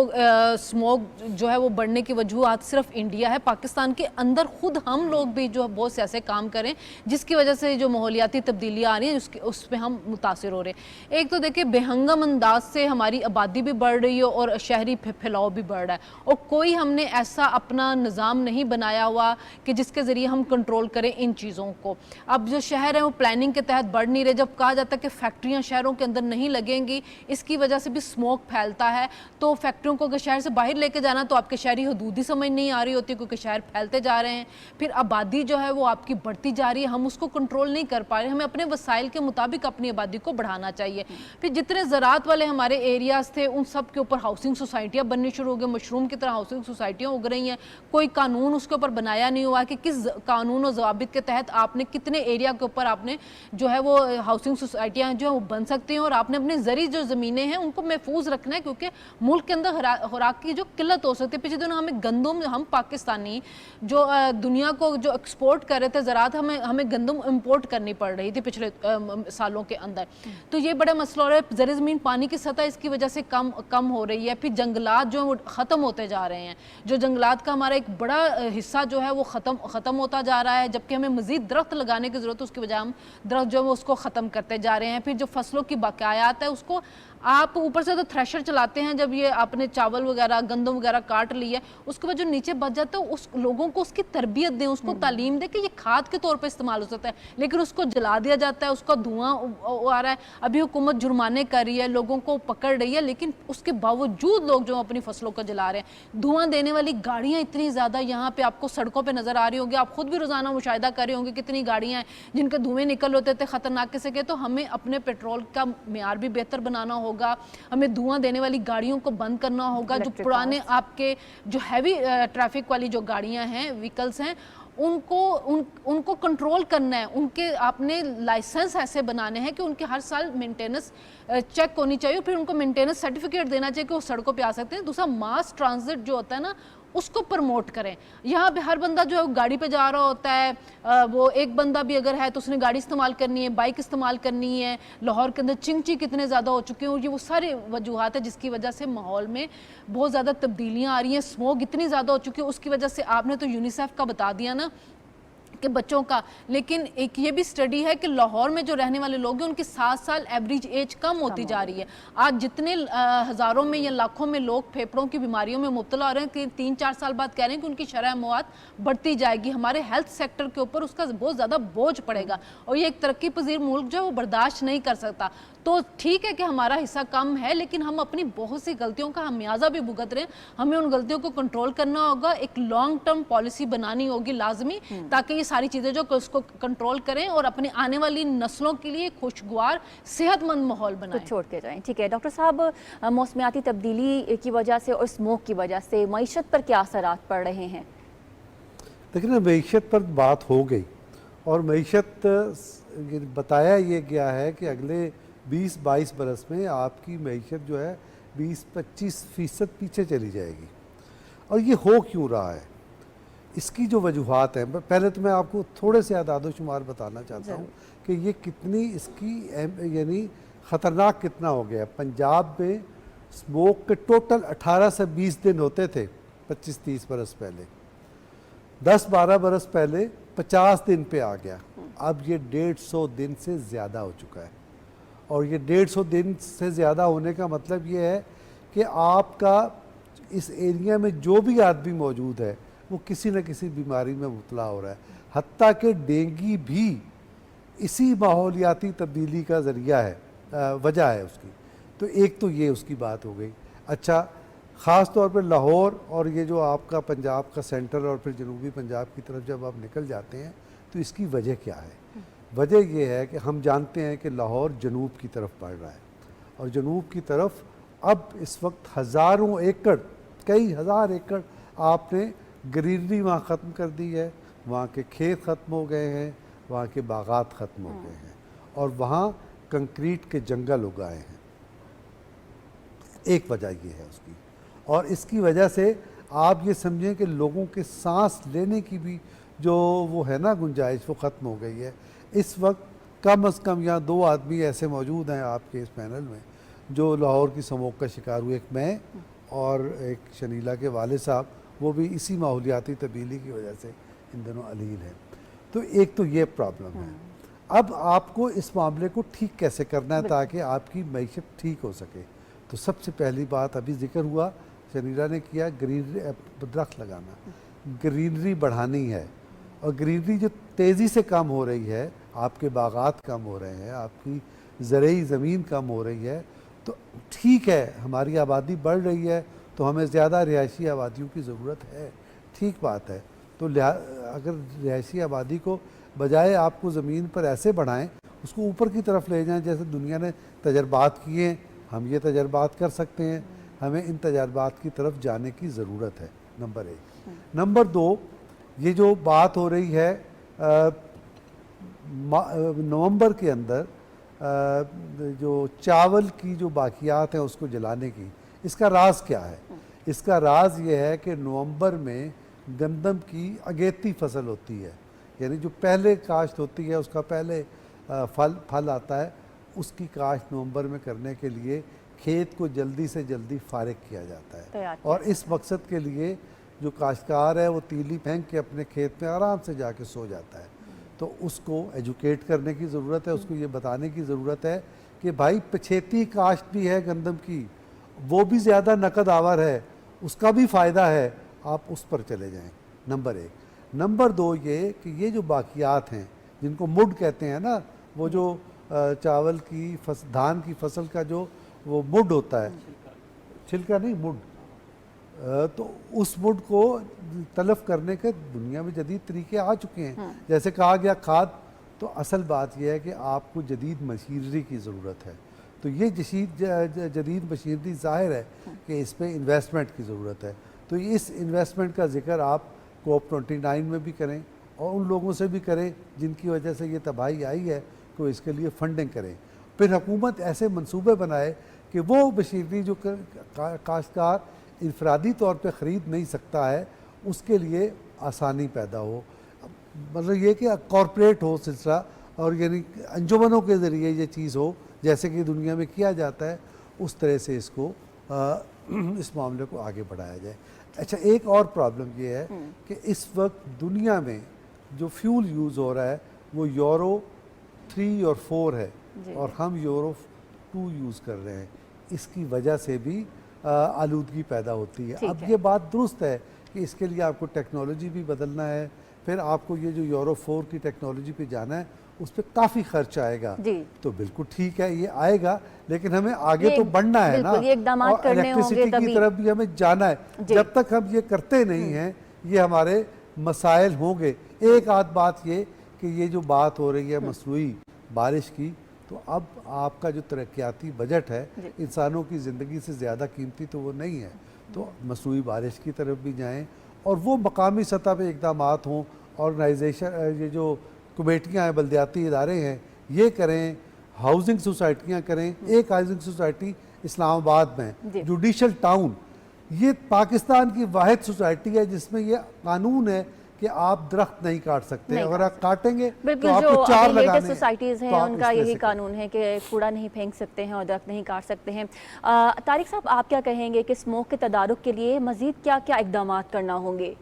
स्मोग जो है वो बढ़ने की वजूहात सिर्फ इंडिया है। पाकिस्तान के अंदर खुद हम लोग भी जो बहुत से ऐसे काम करें जिसकी वजह से जो माहौलियाती तब्दीलियाँ आ रही हैं उस पर हम मुतासिर हो रहे हैं। एक तो देखिए, बेहंगम अंदाज से हमारी आबादी भी बढ़ रही है और शहरी फैलाव भी बढ़ रहा है, और कोई हमने ऐसा अपना निज़ाम नहीं बनाया हुआ कि जिसके ज़रिए हम कंट्रोल करें इन चीज़ों को। अब जो शहर है वो प्लानिंग के तहत बढ़ नहीं रहे। जब कहा जाता है कि फैक्ट्रियाँ शहरों के अंदर नहीं लगेंगी, इसकी वजह से भी स्मोक फैलता है। तो फैक्ट्रियों को अगर शहर से बाहर लेके जाना तो आपके शहरी हदूद ही समझ नहीं आ रही होती, क्योंकि शहर फैलते जा रहे हैं। फिर आबादी जो है वो आपकी बढ़ती जा रही है, हम उसको कंट्रोल नहीं कर पा रहे। हमें अपने वसाइल के मुताबिक अपनी आबादी को बढ़ाना चाहिए। फिर जितने ज़राअत वाले हमारे एरियाज़ थे उन सब के ऊपर हाउसिंग सोसाइटियाँ बननी शुरू हो गई, मशरूम की तरह हाउसिंग सोसाइटियाँ उग रही हैं। कोई कानून उसके ऊपर बनाया नहीं हुआ कि किस कानून और ज़वाबित के तहत आपने कितने एरिया के ऊपर आपने जो है वो हाउसिंग सोसाइटियाँ जो है वो बन सकती हैं, और आपने अपनी ज़री जो ज़मीनें हैं उनको महफूज रखना है, क्योंकि मुल्क के अंदर खुराक की जो किल्लत हो सकती है। पिछले दिनों हमें गंदम, हम पाकिस्तानी जो दुनिया को जो एक्सपोर्ट कर रहे थे ज़राअत, हमें गंदम इम्पोर्ट करनी पड़ रही थी पिछले सालों के अंदर। तो ये बड़ा मसला हो रहा है। ज़र ज़मीन पानी की सतह इसकी वजह से कम हो रही है। फिर जंगलात जो है वो ख़त्म होते जा रहे हैं। जो जंगलात का हमारा एक बड़ा हिस्सा जो है वो ख़त्म होता जा रहा है, जबकि हमें मज़ीद दरख्त लगाने की ज़रूरत है। उसकी वजह हम दरख्त जो है वो उसको ख़त्म करते जा रहे हैं। फिर जो फसलों की बकायात है उसको आप ऊपर से तो थ्रेशर चलाते हैं, जब ये आपने चावल वगैरह गंदम वगैरह काट ली है, उसके बाद जो नीचे बच जाता है उस लोगों को उसकी तरबियत दें, उसको तालीम दें कि ये खाद के तौर पे इस्तेमाल हो सकता है, लेकिन उसको जला दिया जाता है, उसका धुआं आ रहा है। अभी हुकूमत जुर्माने कर रही है, लोगों को पकड़ रही है, लेकिन उसके बावजूद लोग जो अपनी फसलों को जला रहे हैं। धुआं देने वाली गाड़ियाँ इतनी ज़्यादा यहाँ पे आपको सड़कों पर नज़र आ रही होंगी, आप खुद भी रोज़ाना मुशाहिदा कर रहे होंगे कितनी गाड़ियाँ हैं जिनके धुएँ निकल होते थे ख़तरनाक किस्म के। तो हमें अपने पेट्रोल का मेयार भी बेहतर बनाना होगा, हमें धुआं देने वाली गाड़ियों को बंद करना होगा। जो पुराने आपके जो हैवी ट्रैफिक वाली जो गाड़ियां हैं, व्हीकल्स हैं, उनको कंट्रोल करना है। उनके आपने लाइसेंस ऐसे बनाने हैं कि उनके हर साल मेंटेनेंस चेक होनी चाहिए, फिर उनको मेंटेनेंस सर्टिफिकेट देना चाहिए कि वो सड़कों पे आ सकते हैं। दूसरा, मास ट्रांजिट जो होता है ना, उसको प्रमोट करें। यहाँ पे हर बंदा जो है गाड़ी पे जा रहा होता है, वो एक बंदा भी अगर है तो उसने गाड़ी इस्तेमाल करनी है, बाइक इस्तेमाल करनी है। लाहौर के अंदर चिंची कितने ज़्यादा हो चुके हैं और ये वो सारे वजूहत है जिसकी वजह से माहौल में बहुत ज़्यादा तब्दीलियाँ आ रही हैं। स्मोक इतनी ज़्यादा हो चुकी है, उसकी वजह से आपने तो यूनिसेफ का बता दिया ना कि बच्चों का, लेकिन एक ये भी स्टडी है कि लाहौर में जो रहने वाले लोग हैं उनकी 7 साल एवरेज एज कम होती जा रही है। आज जितने हज़ारों में या लाखों में लोग फेफड़ों की बीमारियों में मुब्तला हो रहे हैं कि 3-4 साल बाद कह रहे हैं कि उनकी शरह मौत बढ़ती जाएगी। हमारे हेल्थ सेक्टर के ऊपर उसका बहुत ज़्यादा बोझ पड़ेगा और ये एक तरक्की पजीर मुल्क जो है वो बर्दाश्त नहीं कर सकता। तो ठीक है कि हमारा हिस्सा कम है, लेकिन हम अपनी बहुत सी गलतियों का हमियाजा भी भुगत रहे हैं। हमें उन गलतियों को कंट्रोल करना होगा, एक लॉन्ग टर्म पॉलिसी बनानी होगी लाजमी, ताकि ये सारी चीज़ें जो उसको कंट्रोल करें और अपने आने वाली नस्लों के लिए खुशगवार सेहतमंद माहौल बनाएं। कुछ छोड़ के जाएं। ठीक है डॉक्टर साहब, मौसमियाती तब्दीली की वजह से और स्मोक की वजह से मईशत पर क्या असरात पड़ रहे हैं? देखिए ना, मईशत पर बात हो गई और मईशत बताया ये गया है कि अगले 20-22 बरस में आपकी मईशत जो है 20-25% पीछे चली जाएगी। और ये हो क्यों रहा है, इसकी जो वजूहात हैं, पहले तो मैं आपको थोड़े से आदाद शुमार बताना चाहता हूँ कि ये कितनी इसकी यानी ख़तरनाक कितना हो गया। पंजाब में स्मोक के टोटल 18 से 20 दिन होते थे 25-30 बरस पहले, 10-12 बरस पहले 50 दिन पे आ गया। अब ये 150 दिन से ज़्यादा हो चुका है। और ये 150 दिन से ज़्यादा होने का मतलब ये है कि आपका इस एरिया में जो भी आदमी मौजूद है वो किसी न किसी बीमारी में मुबतला हो रहा है। हत्ता कि डेंगू भी इसी माहौलियाती तब्दीली का ज़रिया है, वजह है उसकी। तो एक तो ये उसकी बात हो गई। अच्छा, ख़ास तौर पर लाहौर और ये जो आपका पंजाब का सेंटर और फिर जनूबी पंजाब की तरफ जब आप निकल जाते हैं तो इसकी वजह क्या है? वजह ये है कि हम जानते हैं कि लाहौर जनूब की तरफ बढ़ रहा है और जनूब की तरफ अब इस वक्त हज़ारों एकड़, कई हज़ार एकड़ आपने ग्रीनरी वहाँ ख़त्म कर दी है। वहाँ के खेत ख़त्म हो गए हैं, वहाँ के बागात ख़त्म हो गए हैं और वहाँ कंक्रीट के जंगल उगाए हैं। एक वजह ये है उसकी। और इसकी वजह से आप ये समझें कि लोगों के सांस लेने की भी जो वो है ना गुंजाइश, वो ख़त्म हो गई है। इस वक्त कम से कम यहाँ 2 आदमी ऐसे मौजूद हैं आपके इस पैनल में जो लाहौर की स्मोक का शिकार हुए, एक मैं और एक शनीला के वाले साहब, वो भी इसी माहौलियाती तब्दीली की वजह से इन दोनों अलील हैं। तो एक तो ये प्रॉब्लम है। अब आपको इस मामले को ठीक कैसे करना है ताकि आपकी मईशत ठीक हो सके? तो सबसे पहली बात अभी जिक्र हुआ, शनीला ने किया, ग्रीनरी, दरख्त लगाना, ग्रीनरी बढ़ानी है। और ग्रीनरी जो तेज़ी से कम हो रही है, आपके बागात कम हो रहे हैं, आपकी ज़रूरी ज़मीन कम हो रही है, तो ठीक है हमारी आबादी बढ़ रही है तो हमें ज़्यादा रिहायशी आबादियों की ज़रूरत है, ठीक बात है। तो अगर रिहायशी आबादी को बजाय आपको ज़मीन पर ऐसे बढ़ाएं, उसको ऊपर की तरफ ले जाएं जैसे दुनिया ने तजर्बात किए हैं, हम ये तजर्बात कर सकते हैं। हमें इन तजर्बात की तरफ जाने की ज़रूरत है, नंबर 1। नंबर 2, ये जो बात हो रही है नवंबर के अंदर जो चावल की जो बाकियात हैं उसको जलाने की, इसका राज क्या है? इसका राज ये है कि नवंबर में गंदम की अगेती फसल होती है, यानी जो पहले काश्त होती है उसका पहले फल आता है, उसकी काश्त नवंबर में करने के लिए खेत को जल्दी से जल्दी फारिग किया जाता है। और इस मकसद के लिए जो काश्तकार है वो तीली फेंक के अपने खेत में आराम से जाके सो जाता है। तो उसको एजुकेट करने की ज़रूरत है, उसको ये बताने की ज़रूरत है कि भाई पछेती काश्त भी है गंदम की, वो भी ज़्यादा नकद आवर है, उसका भी फ़ायदा है, आप उस पर चले जाएं, नंबर 1। नंबर 2 ये कि ये जो बाकियात हैं जिनको मुड कहते हैं ना, वो जो चावल की धान की फसल का जो वो मुड होता है, छिलका नहीं मुड, तो उस मुड को तलफ करने के दुनिया में जदीद तरीके आ चुके हैं। जैसे कहा गया खाद, तो असल बात यह है कि आपको जदीद मशीनरी की ज़रूरत है। तो ये जदीद मशीनरी ज़ाहिर है कि इस पर इन्वेस्टमेंट की ज़रूरत है। तो इस इन्वेस्टमेंट का जिक्र आप COP29 में भी करें और उन लोगों से भी करें जिनकी वजह से ये तबाही आई है, तो इसके लिए फ़ंडिंग करें। फिर हुकूमत ऐसे मंसूबे बनाए कि वो मशीनरी जो काश्तकार इनफरादी तौर पे ख़रीद नहीं सकता है, उसके लिए आसानी पैदा हो। मतलब ये कि कॉरपोरेट हो सिलसिला, और यानी अंजुमनों के ज़रिए ये चीज़ हो जैसे कि दुनिया में किया जाता है, उस तरह से इसको इस मामले को आगे बढ़ाया जाए। अच्छा, एक और प्रॉब्लम ये है कि इस वक्त दुनिया में जो फ्यूल यूज़ हो रहा है वो यूरो 3 और 4 है, और हम यूरो 2 यूज़ कर रहे हैं। इसकी वजह से भी आलूदगी पैदा होती है। अब ये बात दुरुस्त है कि इसके लिए आपको टेक्नोलॉजी भी बदलना है, फिर आपको ये जो यूरो 4 की टेक्नोलॉजी पे जाना है उस पर काफ़ी खर्च आएगा। तो बिल्कुल ठीक है, ये आएगा, लेकिन हमें आगे तो बढ़ना है ना, और इलेक्ट्रिसिटी की तरफ भी हमें जाना है। जब तक हम ये करते नहीं हैं, ये हमारे मसाइल होंगे। एक आध बात ये कि ये जो बात हो रही है मसनूई बारिश की, तो अब आपका जो तरक्याती बजट है इंसानों की ज़िंदगी से ज़्यादा कीमती तो वो नहीं है। तो मसनूई बारिश की तरफ भी जाएं, और वो मकामी सतह पे इक़दामात हों, ऑर्गेनाइजेशन, ये जो कमेटियाँ हैं, बल्दियाती इदारे हैं, ये करें, हाउसिंग सोसाइटियाँ करें। एक हाउसिंग सोसाइटी इस्लामाबाद में, जुडिशल टाउन, ये पाकिस्तान की वाहिद सोसाइटी है जिसमें ये कानून है कि आप दरख्त नहीं काट सकते, अगर आप काटेंगे तो आपको 4 लगाने। सोसाइटीज़ हैं उनका यही कानून है कि कूड़ा नहीं फेंक सकते हैं और दरख्त नहीं काट सकते हैं। तारिक साहब, आप क्या कहेंगे कि स्मोक के तदारुक के लिए मज़ीद क्या क्या इक़दाम करना होंगे?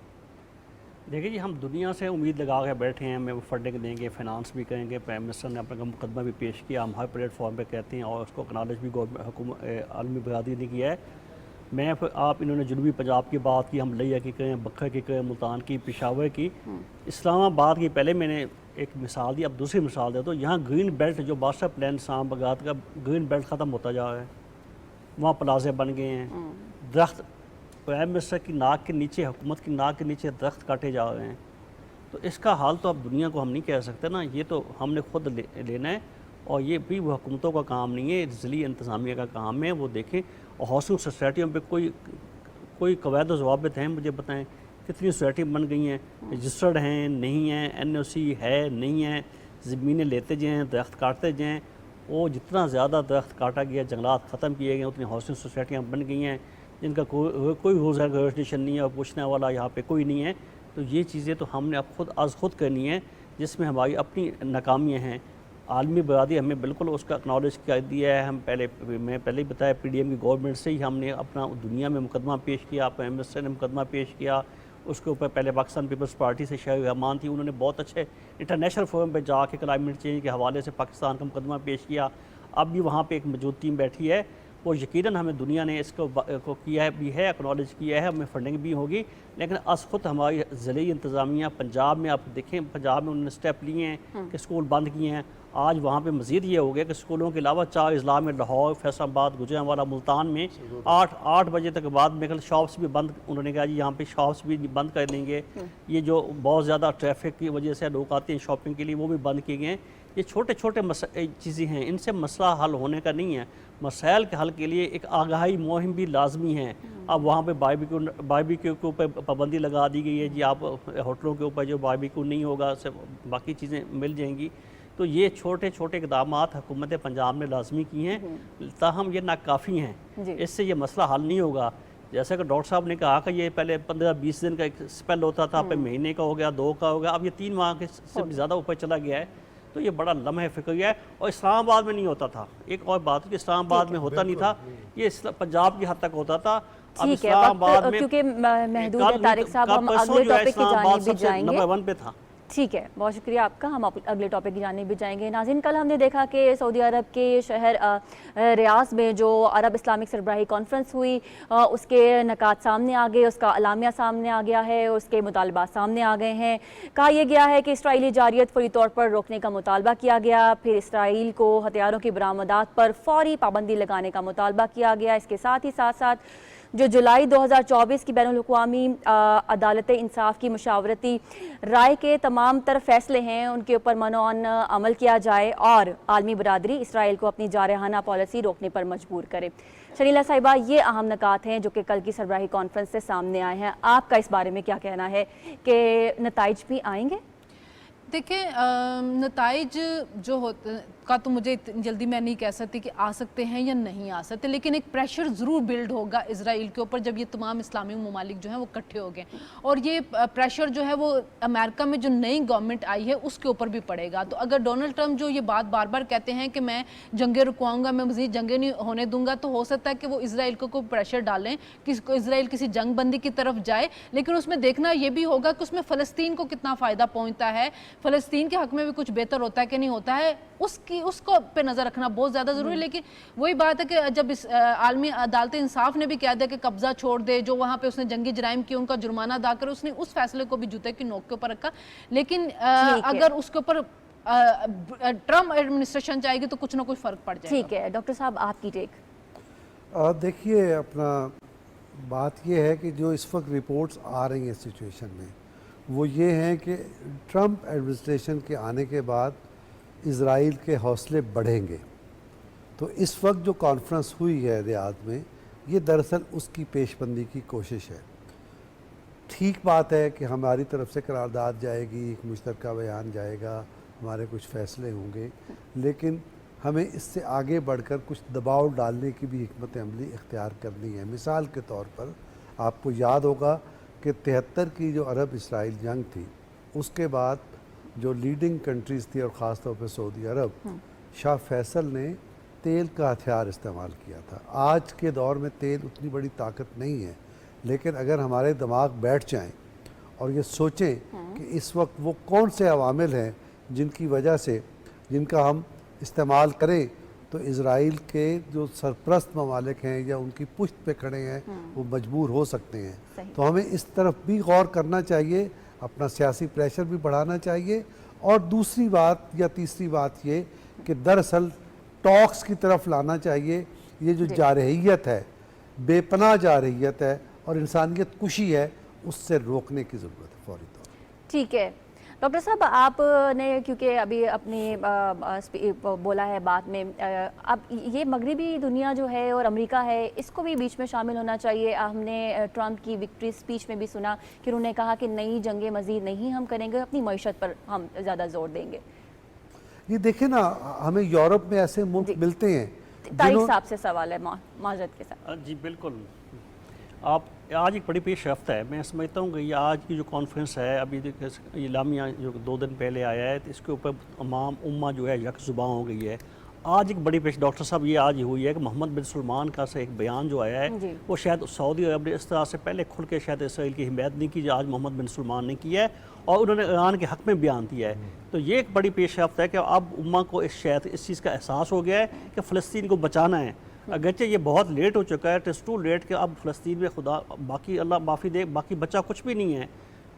देखिए जी, हम दुनिया से उम्मीद लगा के बैठे हैं, हमें फंडिंग देंगे, फाइनेंस भी करेंगे। प्राइम मिनिस्टर ने अपना मुकदमा भी पेश किया, हम हर प्लेटफॉर्म पे कहते हैं, और उसको एक्नॉलेज भी गवर्नमेंट आलमी बरादरी ने किया है। मैं आप इन्होंने जनूबी पंजाब की बात की, हम लिया की करें, बखर की करें, मुल्तान की, पेशावर की, इस्लामाबाद की पहले मैंने एक मिसाल दी, अब दूसरी मिसाल दे। तो यहाँ ग्रीन बेल्ट जो मास्टर प्लान इस्लामाबाद का ग्रीन बेल्ट ख़त्म होता जा रहा है, वहाँ प्लाजे बन गए हैं, दरख्त प्राइम मिनिस्टर की नाक के नीचे, हुकूमत की नाक के नीचे दरख्त काटे जा रहे हैं। तो इसका हाल तो अब दुनिया को हम नहीं कह सकते ना, ये तो हमने खुद लेना है, और ये भी वो हुकूमतों का काम नहीं है, ज़िली इंतज़ामिया का काम है। वो देखें, और हाउसिंग सोसाइटियों पे कोई कवायद ज़वाबित हैं, मुझे बताएं कितनी सोसाइटी बन गई हैं, रजिस्टर्ड हैं, नहीं हैं, NOC है, नहीं है, ज़मीनें लेते जाएँ, दरख्त काटते जाएँ। वो जितना ज़्यादा दरख्त काटा गया, जंगलात ख़त्म किए गए, उतनी हाउसिंग सोसाइटियाँ बन गई हैं जिनका कोई रूल्स एंड रेगुलेशन नहीं है, और पूछने वाला यहाँ पे कोई नहीं है। तो ये चीज़ें तो हमने अब खुद करनी है, जिसमें हमारी अपनी नाकामियाँ हैं। आलमी बरादरी हमें बिल्कुल उसका एक्नॉलेज कर दिया है। मैं पहले ही बताया, PDM की गवर्नमेंट से ही हमने अपना दुनिया में मुकदमा पेश किया, प्राइम मिनिस्टर ने मुकदमा पेश किया। उसके ऊपर पहले पाकिस्तान पीपल्स पार्टी से शाह रहमान थी, उन्होंने बहुत अच्छे इंटरनेशनल फोरम पर जाके क्लाइमेट चेंज के हवाले से पाकिस्तान का मुकदमा पेश किया। अब भी वहाँ पर एक मौजूद टीम बैठी है, वो यकीनन हमें दुनिया ने इसको किया है भी है, एक्नॉलेज किया है, हमें फंडिंग भी होगी। लेकिन अस खुद हमारी ज़िली इंतज़ामिया पंजाब में, आप देखें पंजाब में उन्होंने स्टेप लिए हैं कि स्कूल बंद किए हैं। आज वहाँ पे मज़ीद ये हो गया कि स्कूलों के अलावा 4 अजला में, लाहौर, फैसलाबाद, गुजरांवाला, मुल्तान में 8 बजे तक बाद में शॉप्स भी बंद, उन्होंने कहा जी यहाँ पे शॉप्स भी बंद कर देंगे। ये जो बहुत ज़्यादा ट्रैफिक की वजह से लोग आते हैं शॉपिंग के लिए, वो भी बंद किए गए हैं। ये छोटे छोटे चीज़ें हैं, इनसे मसला हल होने का नहीं है। मसाइल के हल के लिए एक आगाही मुहिम भी लाजमी है। अब वहाँ पे बारबेक्यू के ऊपर पाबंदी लगा दी गई है जी, आप होटलों के ऊपर जो बारबेक्यू नहीं होगा, सिर्फ बाकी चीज़ें मिल जाएंगी। तो ये छोटे छोटे इक़दाम हुकूमत पंजाब ने लाजमी की हैं, ताहम ये नाकाफ़ी हैं, इससे ये मसला हल नहीं होगा। जैसा कि डॉक्टर साहब ने कहा कि ये पहले 15-20 दिन का एक स्पेल होता था, फिर महीने का हो गया, 2 का हो गया, अब ये 3 माह के से भी ज़्यादा ऊपर चला गया है। तो ये बड़ा लम्हे फ़िक्रिया है, और इस्लामाबाद में नहीं होता था। एक और बात कि इस्लामाबाद में होता नहीं था, ये पंजाब की हद तक होता था। अब इस्लामाबाद में क्योंकि महदूद है तारिक साहब, हम अगले टॉपिक की जानिब भी जाएंगे। नंबर 1 पे था। ठीक है, बहुत शुक्रिया आपका। हम अगले टॉपिक की जानिब भी जाएंगे। नाज़रीन, कल हमने देखा कि सऊदी अरब के शहर रियाज में जो अरब इस्लामिक सरबराही कॉन्फ्रेंस हुई, उसके नकात सामने आ गए, उसका अलामिया सामने आ गया है, उसके मुतालबात सामने आ गए हैं। कहा यह गया है कि इसराइली जारियत फौरी तौर पर रोकने का मुतालबा किया गया, फिर इसराइल को हथियारों की बरामदात पर फौरी पाबंदी लगाने का मुतालबा किया गया। इसके साथ ही साथ जो जुलाई 2024 की बैनुल-अक़वामी अदालत इंसाफ की मुशावरती राय के तमाम तर फैसले हैं, उनके ऊपर मनोन अमल किया जाए और आलमी बरादरी इसराइल को अपनी जारहाना पॉलिसी रोकने पर मजबूर करे। शनीला साहिबा, ये अहम नकात हैं जो कि कल की सरबराही कॉन्फ्रेंस से सामने आए हैं। आपका इस बारे में क्या कहना है कि नताइज भी आएंगे? देखिए, नताइज जो होते का तो मुझे इतनी जल्दी मैं नहीं कह सकती कि आ सकते हैं या नहीं आ सकते, लेकिन एक प्रेशर ज़रूर बिल्ड होगा इजराइल के ऊपर जब ये तमाम इस्लामी ममालिक जो हैं वो इकट्ठे हो गए, और ये प्रेशर जो है वो अमेरिका में जो नई गवर्नमेंट आई है उसके ऊपर भी पड़ेगा। तो अगर डोनाल्ड ट्रंप जो ये बात बार बार कहते हैं कि मैं जंगें रुकवाऊंगा, मैं मज़ीद जंगें नहीं होने दूंगा, तो हो सकता है कि वो इसराइल को कोई प्रेशर डालें कि इसराइल किसी जंग बंदी की तरफ जाए, लेकिन उसमें देखना ये भी होगा कि उसमें फ़लस्तीन को कितना फ़ायदा पहुंचता है, फ़लस्तीन के हक़ में भी कुछ बेहतर होता है कि नहीं होता है, उसको पे नज़र रखना बहुत ज़्यादा ज़रूरी है। लेकिन वही बात है कि जब इस आलमी अदालत इंसाफ ने भी कह दिया कि कब्ज़ा छोड़ दे, जो वहाँ पे उसने जंगी जराइम किए उनका जुर्माना अदा करे, उसने उस फैसले को भी जूते की नोक के ऊपर रखा। लेकिन अगर उसके ऊपर ट्रम्प एडमिनिस्ट्रेशन जाएगी तो कुछ ना कुछ फ़र्क पड़ जाएगा। ठीक है डॉक्टर साहब, आपकी टेक। देखिए, अपना बात ये है कि जो इस वक्त रिपोर्ट्स आ रही हैं सिचुएशन में वो ये हैं कि ट्रम्प एडमिनिस्ट्रेशन के आने के बाद इज़राइल के हौसले बढ़ेंगे। तो इस वक्त जो कॉन्फ्रेंस हुई है रियाद में, ये दरअसल उसकी पेशबंदी की कोशिश है। ठीक बात है कि हमारी तरफ से करारदाद जाएगी, एक मुश्तरका बयान जाएगा, हमारे कुछ फ़ैसले होंगे, लेकिन हमें इससे आगे बढ़कर कुछ दबाव डालने की भी हिकमत अमली इख्तियार करनी है। मिसाल के तौर पर आपको याद होगा कि 73 की जो अरब इसराइल जंग थी, उसके बाद जो लीडिंग कंट्रीज़ थी और ख़ास तौर पर सऊदी अरब, शाह फैसल ने तेल का हथियार इस्तेमाल किया था। आज के दौर में तेल उतनी बड़ी ताकत नहीं है, लेकिन अगर हमारे दिमाग बैठ जाएं और ये सोचें कि इस वक्त वो कौन से अवामिल हैं जिनकी वजह से, जिनका हम इस्तेमाल करें, तो इज़राइल के जो सरप्रस्त ममालिक हैं या उनकी पुश्त पे खड़े हैं वो मजबूर हो सकते हैं। तो हमें इस तरफ भी गौर करना चाहिए, अपना सियासी प्रेशर भी बढ़ाना चाहिए। और दूसरी बात या तीसरी बात ये कि दरअसल टॉक्स की तरफ लाना चाहिए। ये जो जारहियत है, बेपनाह जारहियत है और इंसानियत कुशी है, उससे रोकने की ज़रूरत है फौरी तौर पर। ठीक है डॉक्टर साहब, आपने क्योंकि अभी अपनी बोला है बात में, अब ये मगरिबी दुनिया जो है और अमेरिका है, इसको भी बीच में शामिल होना चाहिए। हमने ट्रंप की विक्ट्री स्पीच में भी सुना कि उन्होंने कहा कि नई जंगें मज़ीद नहीं हम करेंगे, अपनी मईशत पर हम ज़्यादा जोर देंगे। ये देखें ना, हमें यूरोप में ऐसे मुल्क मिलते हैं। तारिक साहब से सवाल है माजरत के साथ। जी बिल्कुल, आप आज एक बड़ी पेशरफ्त है। मैं समझता हूँ कि ये आज की जो कॉन्फ्रेंस है, अभी इलामिया जो 2 दिन पहले आया है, तो इसके ऊपर तमाम उम्मा जो है यकजुबां हो गई है। आज एक बड़ी पेश डॉक्टर साहब ये आज ही हुई है कि मोहम्मद बिन सलमान का से एक बयान जो आया है, वो शायद सऊदी अरब ने इस तरह से पहले खुल के शायद इसराइल की हिमायत नहीं की जो आज मोहम्मद बिन सलमान ने किया है, और उन्होंने ईरान के हक़ में बयान दिया है। तो ये एक बड़ी पेशरफ्त है कि अब उम्मा को शायद इस चीज़ का एहसास हो गया है कि फ़लस्तीन को बचाना है। अगरचे ये बहुत लेट हो चुका है, इट इज़ टू लेट कि अब फ़लस्तीन में खुदा बाकी अल्लाह माफ़ी दे, बाकी बचा कुछ भी नहीं है।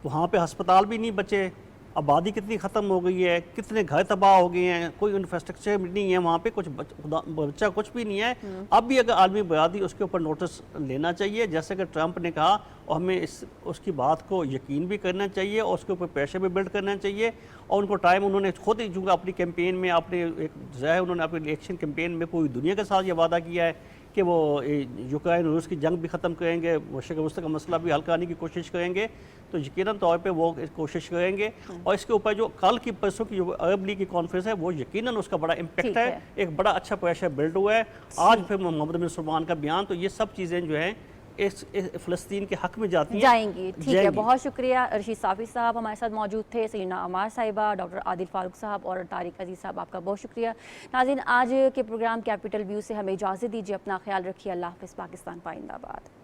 वहाँ पे हस्पताल भी नहीं बचे, आबादी कितनी ख़त्म हो गई है, कितने घर तबाह हो गए हैं, कोई इंफ्रास्ट्रक्चर नहीं है वहाँ पे, कुछ बच्चा कुछ भी नहीं है। अब भी अगर आलमी बरादरी उसके ऊपर नोटिस लेना चाहिए, जैसे कि ट्रंप ने कहा, और हमें उसकी बात को यकीन भी करना चाहिए और उसके ऊपर प्रेशर भी बिल्ड करना चाहिए। और उनको टाइम उन्होंने खुद ही जो अपनी कैंपेन में, अपने एक ज़ाहिर उन्होंने अपने इलेक्शन कैंपेन में पूरी दुनिया के साथ ये वादा किया है कि वो यूक्रेन रूस की जंग भी ख़त्म करेंगे, मशरिक़ वस्ती का मसला भी हल करने की कोशिश करेंगे। तो यकीनन तौर पे वो कोशिश करेंगे, और इसके ऊपर जो कल की परसों की जो अरब लीग की कॉन्फ्रेंस है, वो यकीनन उसका बड़ा इम्पैक्ट है। एक बड़ा अच्छा प्रेशर बिल्ड हुआ है। आज फिर मोहम्मद बिन सलमान का बयान, तो ये सब चीज़ें जो हैं इस फ़लस्तीन के हक़ में जाएंगी। ठीक है, बहुत शुक्रिया। रशीद साफ़ी साहब हमारे साथ मौजूद थे, सैयदा अमार साहिबा, डॉक्टर आदिल फारूक साहब और तारिक अजीज़ साहब, आपका बहुत शुक्रिया। नाज़रीन, आज के प्रोग्राम कैपिटल व्यू से हमें इजाज़त दीजिए, अपना ख्याल रखिए। अल्लाह हाफ़िज़। पाकिस्तान पाइंदाबाद।